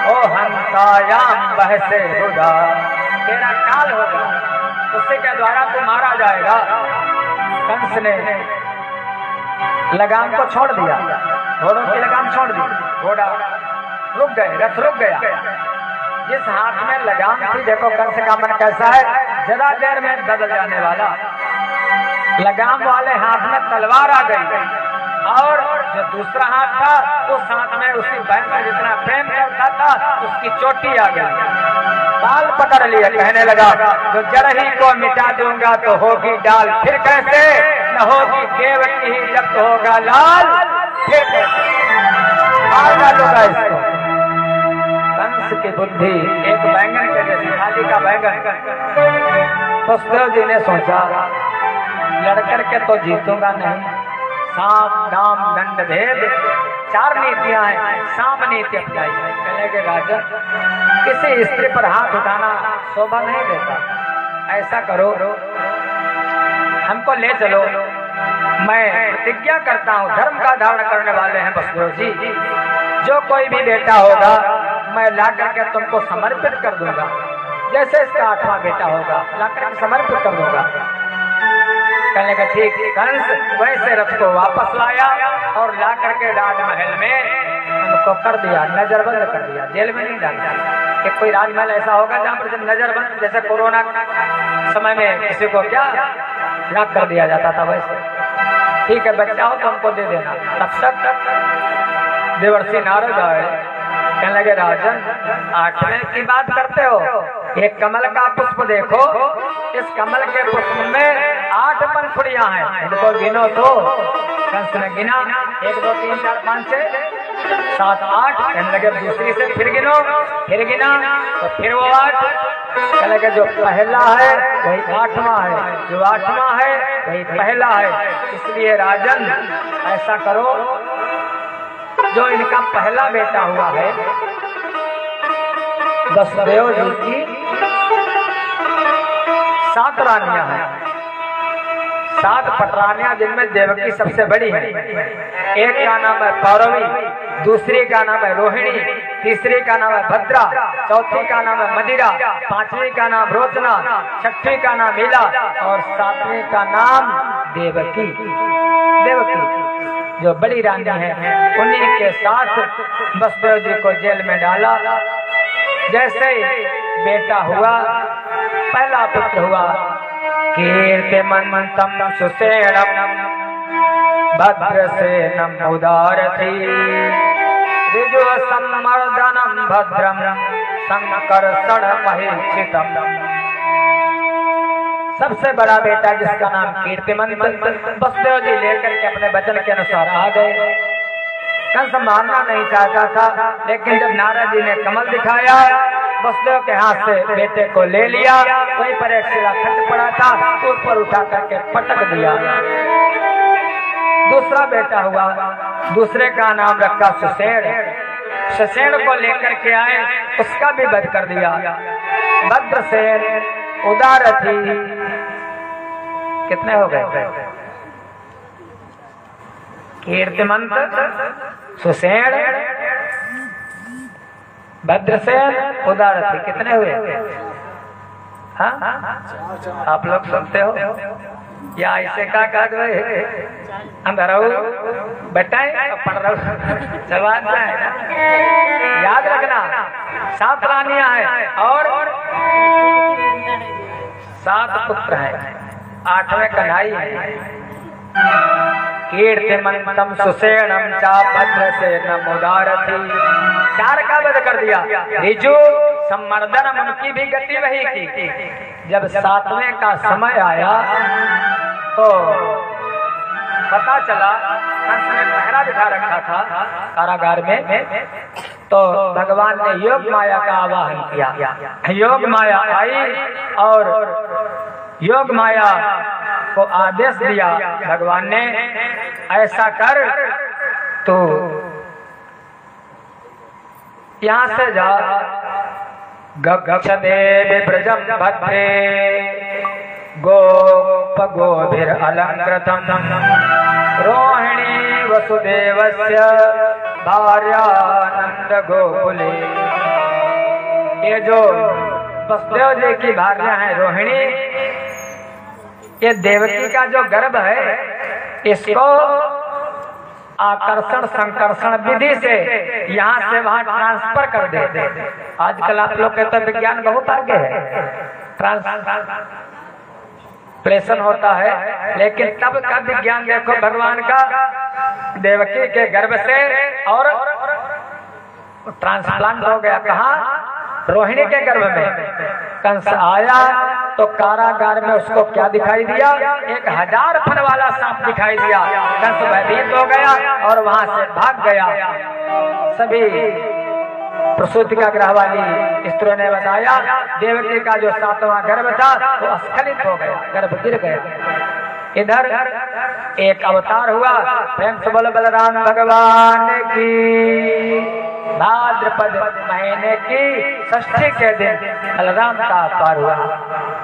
ओ हंतायाम बहसे बुधा, तेरा काल होगा, उसी के द्वारा तू मारा जाएगा। कंस ने लगाम को छोड़ दिया, घोड़ों की लगाम छोड़ दी, घोड़ा रुक गए, रथ रुक गया। जिस हाथ में लगाम थी, देखो कंस का मन कैसा है, जरा देर में बदल जाने वाला। लगाम वाले हाथ में तलवार आ गई और जो दूसरा हाथ था उस हाथ में उसी बहन से जितना प्रेम करता था उसकी चोटी आ गई, बाल पकड़ लिया, कहने लगा जो जड़ ही को मिटा दूंगा तो होगी डाल, फिर कैसे न होगी देवकी ही जब तो होगा लाल, फिर कैसे मार डालूंगा इसको। कंस की बुद्धि एक बैंगन के जैसी, खाली का बैंगन। पुष्पदेव जी ने सोचा लड़कर के तो जीतूंगा नहीं, साम दाम दंड भेद 4 नीतियां हैं, साम नीति अपनाई। कहने के राजा, किसी स्त्री पर हाथ उठाना शोभा नहीं देता, ऐसा करो हमको ले चलो, मैं प्रतिज्ञा करता हूँ, धर्म का धारण करने वाले हैं पुष्पदेव जी, जो कोई भी बेटा होगा मैं ला करके तुमको समर्पित कर दूंगा, जैसे इसका 8वां बेटा होगा ला करके समर्पित कर दूंगा। कहने का ठीक। कंस वैसे रथ को वापस लाया और ला करके राजमहल में उनको कर दिया, नजरबंद कर दिया, जेल में नहीं डाल दिया। कि कोई राजमहल ऐसा होगा जहाँ पर नजरबंद, जैसे कोरोना समय में किसी को क्या लॉक कर दिया जाता था, वैसे ठीक है बच्चा हो तो हमको दे देना। तब तक देवर्षि नारद आए, कहने लगे राजन 8वें की बात करते हो, एक कमल का पुष्प देखो, इस कमल के पुष्प में 8 पंखुड़ियां हैं, इनको गिनो तो। कंस ने गिना 1 2 3 4 5 6 7 8। कहने लगे दूसरी से फिर गिनो, फिर गिना तो फिर वो 8। कहने लगे जो पहला है वही 8वां है, जो 8वां है वही पहला है। इसलिए राजन ऐसा करो, जो इनका पहला बेटा हुआ है वसुदेव जी की 7 रानियां हैं, 7 पटरानियां, जिनमें देवकी सबसे बड़ी है। एक का नाम है पौरवी, दूसरी का नाम है रोहिणी, तीसरी का नाम है भद्रा, चौथी का नाम है मदिरा, 5वीं का नाम रोचना, 6वीं का नाम मीला और 7वीं का नाम देवकी। देवकी जो बड़ी रानी है, उन्हीं के साथ वसुदेव जी को जेल में डाला। जैसे बेटा हुआ, पहला पुत्र हुआ कीर्तिमन्तं सुसेनम भद्रसेनम उदारथी ऋजु सम्मर्दनम भद्रम संकर्षण महीक्षितम। सबसे बड़ा बेटा जिसका नाम कीर्तिमंत, वसुदेव जी लेकर के अपने वचन के अनुसार आ गए। कंस मानना नहीं चाहता था, लेकिन जब नारद जी ने कमल दिखाया, वसुदेव के हाथ से बेटे को ले लिया। वहीं पर एक सिरा खंड पड़ा था, उस पर उठा करके पटक दिया। दूसरा बेटा हुआ, दूसरे का नाम रखा सुसेन। सुसेन को लेकर के आए, उसका भी वध कर दिया। भद्रसेन, उदारथी, कितने हो गए? कीर्तिमंत, सुसेन, भद्रसेन उदारथी कितने हुए? हाँ आप लोग सुनते हो या ऐसे का अंदर बैठाए पढ़ रहा जवाब है ना, याद रखना। 7 रानियां हैं और 7 पुत्र हैं, 8वें कन्हई है। कीर्तिमंतम सुसेनम चा भद्रसेनम उदारथी, 4 का वध कर दिया। रिजु सम्मर्दनम, उनकी भी गति वही की। जब 7वें का समय आया तो पता चला, कंस ने पहरा बिठा रखा था कारागार में, तो भगवान ने योग माया का आवाहन किया। योग माया आई और योग माया को आदेश दिया भगवान ने, ऐसा कर तो यहाँ से जा, गच्छ देवी ब्रजम भद्रे गोप गोभिर अलंकृतम रोहिणी वसुदेवस्य भार्यानंद गोकुले। ये जो वसुदेव जी की भार्या है रोहिणी, ये देवकी का जो गर्भ है इसको आकर्षण संकर्षण विधि से यहाँ से वहाँ ट्रांसफर कर दे। आजकल आप लोग कहते हैं विज्ञान बहुत आगे है, ट्रांसलेशन होता है, लेकिन तब का विज्ञान देखो भगवान का देवकी के गर्भ से और ट्रांसप्लांट हो गया। कहाँ? रोहिणी के गर्भ में। कंस आया तो कारागार में उसको क्या दिखाई दिया? 1000 फन वाला सांप दिखाई दिया। कंस भयभीत हो गया और वहां से भाग गया। सभी प्रसूति का ग्रह वाली स्त्रियों ने बताया देवकी का जो 7वां गर्भ था वो स्खलित हो गया, गर्भ गिर गया। इधर एक अवतार हुआ, प्रेम से बोलो बलराम भगवान की। भाद्रपद महीने की षष्ठी के दिन बलराम का अवतार हुआ,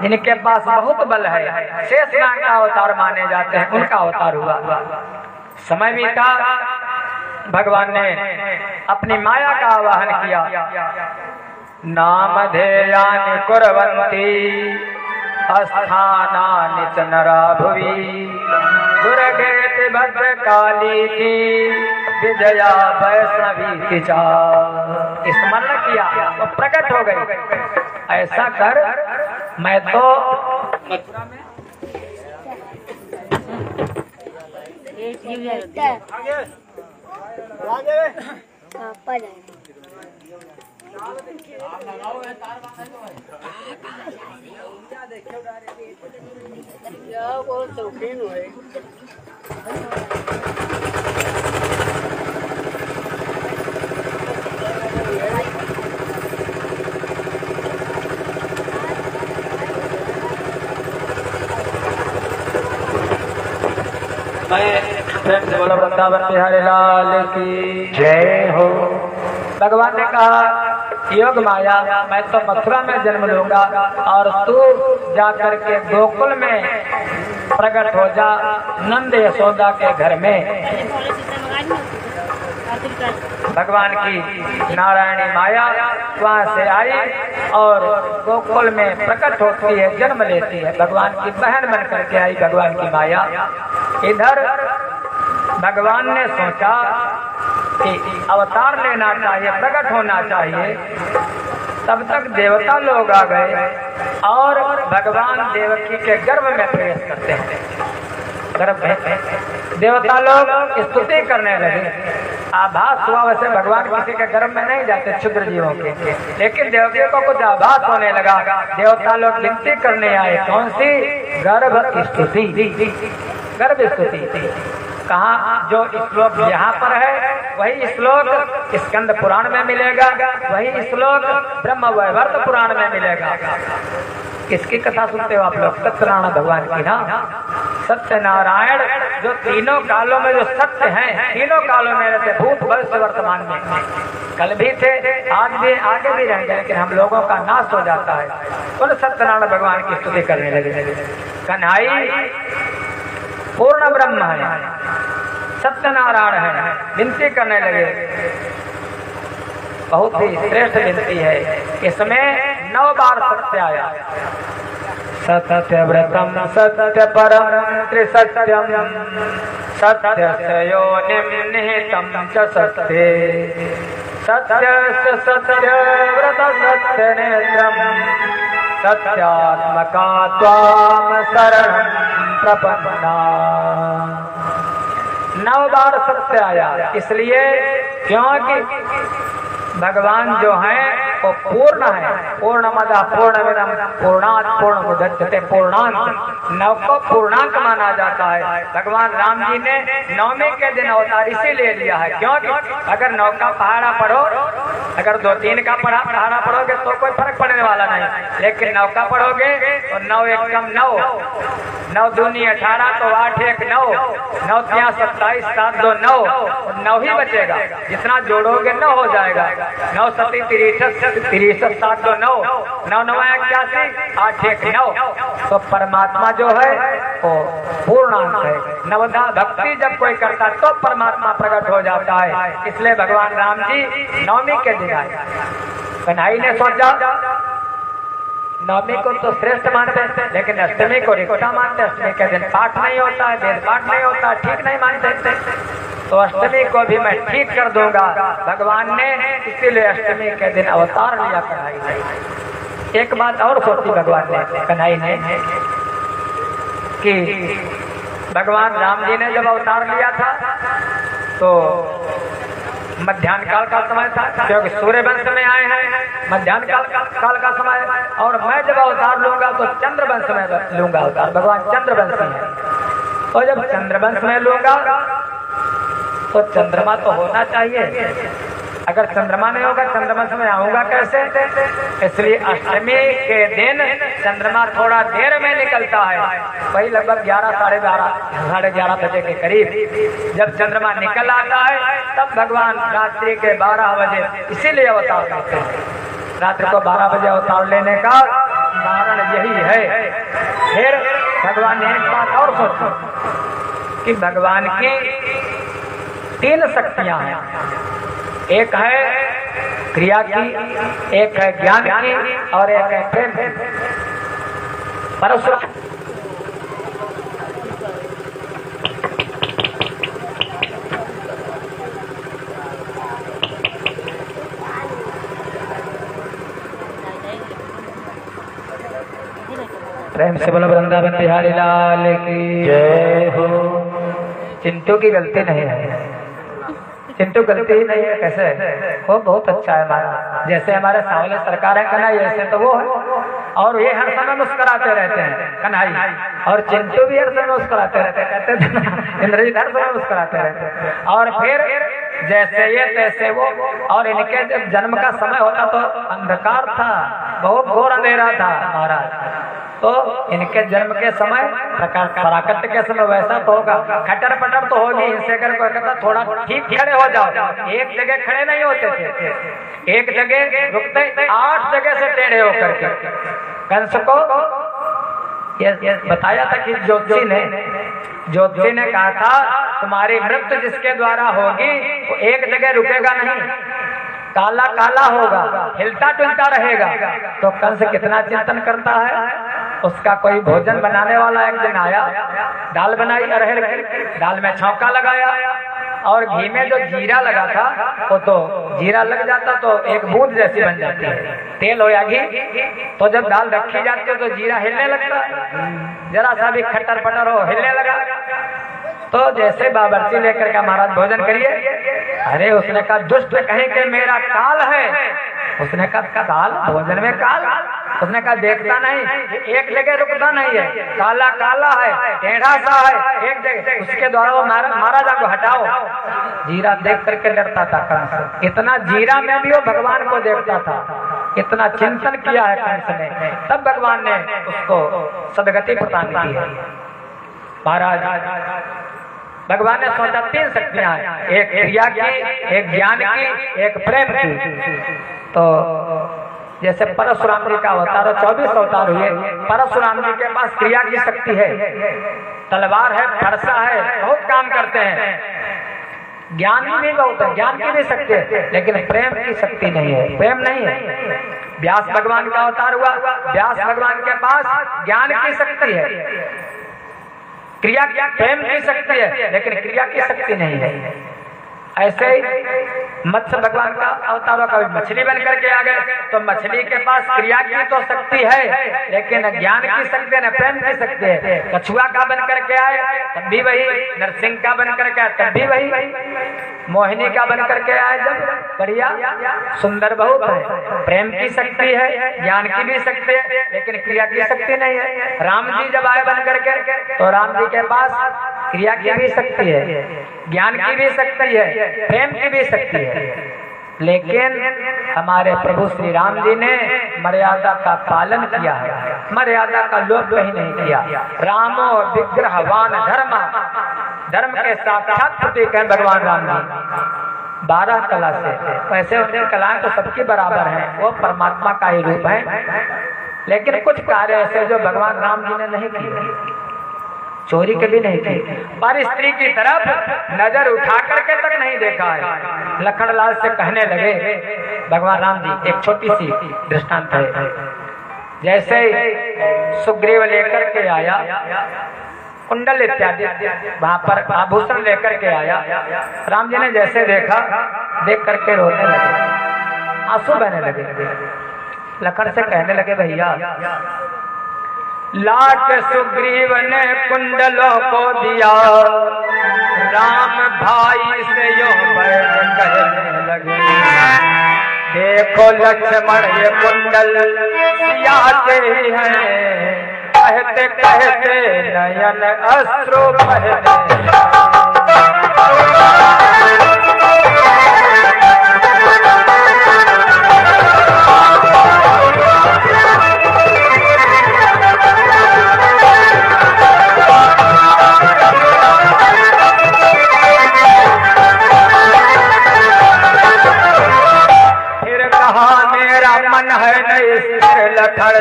जिनके पास बहुत बल है, शेषनाग का अवतार माने जाते हैं, उनका अवतार हुआ। समय बीता, भगवान ने अपनी माया का आवाहन किया। नामधेयानि कुर्वन्ति अस्थानानि च नरा भुवि दुर्गेति भद्रकालीति विजया वैष्णवी चा। स्मरण किया तो प्रकट हो गई। ऐसा कर मैं तो मथुरा में बोलो वृंदावन बिहारी लाल की जय हो। भगवान ने कहा योग माया मैं तो मथुरा में जन्म लूंगा और तू जाकर के गोकुल में प्रकट हो जा, नंद यशोदा के घर में। भगवान की नारायणी माया वहां से आई और गोकुल में प्रकट होती है, जन्म लेती है, भगवान की बहन बन करके आई भगवान की माया। इधर भगवान ने सोचा कि अवतार लेना चाहिए, प्रकट होना चाहिए। तब तक देवता लोग आ गए और भगवान देवकी के गर्भ में प्रवेश करते हैं। गर्भ में देवता लोग स्तुति करने लगे। आभास हुआ, वैसे भगवान किसी के गर्भ में नहीं जाते क्षुद्र जीवों के, लेकिन देवता को कुछ आभास होने लगा। देवता लोग विनती करने आए, कौन सी? गर्भ स्तुति, गर्भ स्तुति। कहाँ? जो श्लोक यहाँ पर है वही श्लोक स्कंद पुराण में मिलेगा, वही श्लोक ब्रह्म वैवर्त पुराण में मिलेगा। किसकी कथा सुनते हो आप लोग? सत्यनारायण भगवान की ना। सत्यनारायण जो तीनों कालों में जो सत्य हैं, तीनों कालों में रहते, भूत भविष्य वर्तमान में, कल भी थे, आज भी, आगे भी रहेंगे, लेकिन हम लोगों का नाश हो जाता है। उन सत्यनारायण भगवान की स्तुति करने लगे। कन्हई पूर्ण ब्रह्म है, सत्यनारायण है, विनती करने लगे। बहुत ही श्रेष्ठ विनती है। इसमें 9 बार सत्य आया। सत्य व्रतम सत्य परम त्रिसत्यम सत्य योनिम निहितम च सत्ये सत्य सत्य व्रत सत्य नेत्रम सत्यात्मका त्वाम शरणं प्रपन्ना। 9 बार सत्य आया, इसलिए क्योंकि भगवान जो हैं वो पूर्ण है। पूर्णमदः पूर्णमिदं पूर्णात् पूर्णमुदच्यते पूर्णांत। 9 को पूर्णांक माना जाता है। भगवान राम जी ने 9वें के दिन अवतार इसीलिए लिया है, क्योंकि अगर 9 का पहाड़ा पढ़ो, अगर 2-3 का पहाड़ा पढ़ोगे तो कोई फर्क पड़ने वाला नहीं, लेकिन 9 का पढ़ोगे तो 9 एकम 9, 9 दूनी 18 तो 8 एक 9, 9 3 27 7 2 9, 9 ही बचेगा। जितना जोड़ोगे 9 हो जाएगा। 9 7 63 63 7 2 9, 9 9 81 8 1 9। तो परमात्मा जो है वो पूर्णांक है। नवधा भक्ति जब कोई करता है तो परमात्मा प्रकट हो जाता है। इसलिए भगवान राम जी 9वीं के दिन आए। कन्हई ने सोचा 9वीं को तो श्रेष्ठ मानते हैं, लेकिन अष्टमी को रिक्ता मानते। अष्टमी के दिन पाठ नहीं होता है, वेद पाठ नहीं होता है, ठीक नहीं मानते। तो अष्टमी को भी मैं ठीक कर दूंगा। भगवान ने इसीलिए अष्टमी के दिन अवतार लिया कन्हई ने। एक बात और सोची भगवान ने, कन्हई ने, कि भगवान राम जी ने जब अवतार लिया था तो मध्याह्न काल का समय था, क्योंकि सूर्य वंश में आए हैं। मध्याह्न काल का समय, और मैं जब अवतार लूंगा तो चंद्र वंश में लूंगा अवतार। भगवान चंद्रवंशी है, और जब चंद्रवंश में लूंगा तो चंद्रमा तो होना चाहिए। अगर चंद्रमा नहीं होगा चंद्रवंश में आऊंगा कैसे? इसलिए अष्टमी के दिन चंद्रमा थोड़ा देर में निकलता है, वही लगभग 11 साढ़े 11 बजे के करीब जब चंद्रमा निकल आता है तब भगवान रात्रि के 12 बजे इसीलिए अवतार लेते हैं। रात्रि को 12 बजे अवतार लेने का कारण यही है। फिर भगवान ने एक बात और सोची कि भगवान की 3 शक्तियां हैं। एक है क्रिया की, एक है ज्ञान की, और एक है प्रेम की। परशुराम प्रेम से बोलो वृंदावन बिहारी लाल की जय हो। चिंटू की गलती नहीं है, चिंटू गलती ही नहीं है। कैसे वो बहुत अच्छा है हमारा, जैसे हमारे सावले सरकार है कन्हई, ऐसे तो वो है। और ये हर समय मुस्कुराते रहते हैं कन्हई, और चिंटू भी हर समय मुस्कुराते रहते हैं। कहते थे इंद्रजीत हर समय मुस्कुराते रहते हैं। और फिर जैसे ये तैसे वो। और इनके जब जन्म का समय होता तो अंधकार था, बहुत घोर अंधेरा था महाराज। तो इनके जन्म के समय प्राकट्य के समय वैसा तो होगा, खटर पटर तो होगी। इनसे अगर कोई कहता थोड़ा ठीक खड़े हो जाओ, एक जगह खड़े नहीं होते थे, एक जगह रुकते, 8 जगह से टेढ़े होकर के। कंस को ये बताया था कि ज्योतिषी ने कहा था तुम्हारी मृत्यु जिसके द्वारा होगी वो एक जगह रुकेगा नहीं, काला काला होगा, हिलता डुलता रहेगा। तो कंस कितना चिंतन करता है। उसका कोई भोजन बनाने वाला एक दिन आया, दाल बनाई अरहर की, दाल में छौंका लगाया, और घी में जो जीरा लगा था वो तो जीरा लग जाता तो एक बूंद जैसी बन जाती है, तेल हो या घी। तो जब दाल रखी जाती है तो जीरा हिलने लगता, जरा सा भी खट्टर पटर हो हिलने लगा। तो जैसे बावर्ची लेकर के महाराज भोजन करिए, अरे उसने कहा दुष्ट कहीं के मेरा काल है। उसने कहा काल? भोजन में काल? उसने कहा देखता नहीं, एक जगह रुकता नहीं है, काला काला है, टेढ़ा सा है, एक जगह। उसके द्वारा वो महाराजा को हटाओ। जीरा देख करके डरता था कंस, इतना जीरा में भी वो भगवान को देखता था, इतना चिंतन किया है कंस ने, तब भगवान ने उसको सदगति प्रदान की है। महाराज भगवान ने सोचा 3 शक्तियां हैं, एक क्रिया की, एक ज्ञान की, एक प्रेम की। तो जैसे परशुराम जी का अवतार 24 अवतार हुए, परशुराम जी के पास क्रिया की शक्ति है, तलवार है, फरसा है, बहुत काम करते हैं। ज्ञान भी बहुत है, ज्ञान की भी शक्ति है, लेकिन प्रेम की शक्ति नहीं है, प्रेम नहीं है। व्यास भगवान का अवतार हुआ, व्यास भगवान के पास ज्ञान की शक्ति है, क्रिया प्रेम की शक्ति है, लेकिन क्रिया की शक्ति नहीं है। ऐसे ही मत्स्य भगवान का अवतार, कभी मछली बन करके आ गए तो मछली के पास क्रिया की तो शक्ति है, लेकिन ज्ञान की शक्ति है, न प्रेम की शक्ति है। कछुआ का बन करके आए तब भी वही, नरसिंह का बन करके आए तब भी वही, मोहिनी का बन करके आए जब बढ़िया सुंदर बहुत है। प्रेम की शक्ति है, ज्ञान की भी शक्ति है, लेकिन क्रिया की शक्ति नहीं है। राम जी जब आए बन करके तो राम जी के पास क्रिया की भी शक्ति है, ज्ञान की भी शक्ति है, प्रेम की भी शक्ति है, लेकिन हमारे प्रभु श्री राम जी ने मर्यादा का पालन किया है, मर्यादा का लोप कहीं नहीं किया। रामो विग्रहवान धर्म, धर्म के साक्षात प्रतीक है भगवान राम जी। 12 कला से, वैसे उनकी कलाएं तो सबकी बराबर हैं, वो परमात्मा का ही रूप है, लेकिन कुछ कार्य ऐसे जो भगवान राम जी ने नहीं किए, चोरी कभी नहीं की, पर स्त्री की तरफ नजर उठा करके तक नहीं देखा है। लखनलाल से कहने लगे भगवान राम जी, एक छोटी सी दृष्टांत है। जैसे सुग्रीव लेकर के आया कुंडल इत्यादि, वहां पर आभूषण लेकर के आया, राम जी ने जैसे देखा, देख करके रोने लगे, आंसू बहने लगे। लखन से कहने लगे भैया, लाट सुग्रीव ने कुंडलों को दिया, राम भाई से यो बैठ कहने लगे, देखो लक्ष्मण ये कुंडल सियाते ही हैं, कहते कहते नयन अश्रु बहने। मेरा मन है नहीं स्थिर लखड़,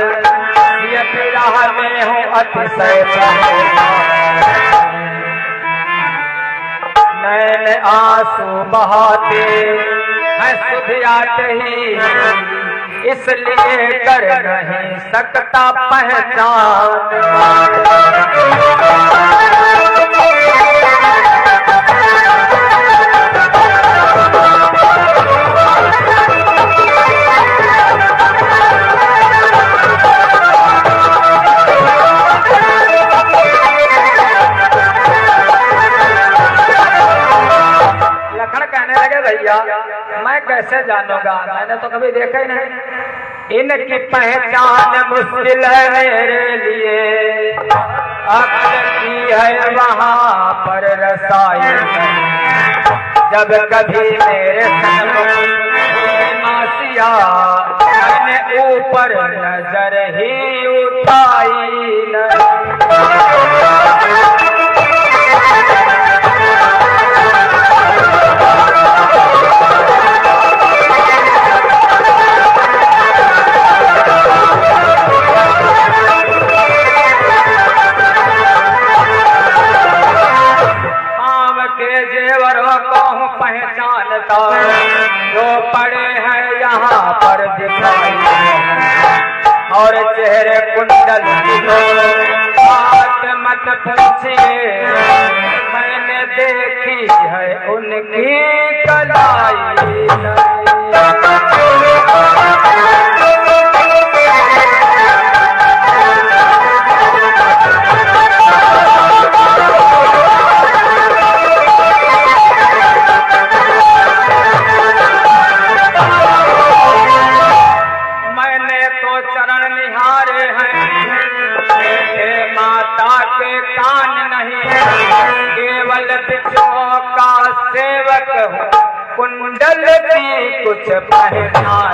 ये विरह में हूँ अतिशय, नैन आंसू बहाते हैं सुध आते ही, इसलिए कर नहीं सकता पहचान। मैं कैसे जानूंगा, मैंने तो कभी देखा ही नहीं, इनकी पहचान मुश्किल है मेरे लिए, अकल की है वहाँ पर रसाई, जब कभी मेरे मासिया मैंने ऊपर नजर ही उठाई पहचानता, जो पड़े हैं यहाँ पर दिखाई, और चेहरे कुंडल बात मत पूछिए, मैंने देखी है उनकी कलाई। सेवक हूँ कुंडल की कुछ पहचान।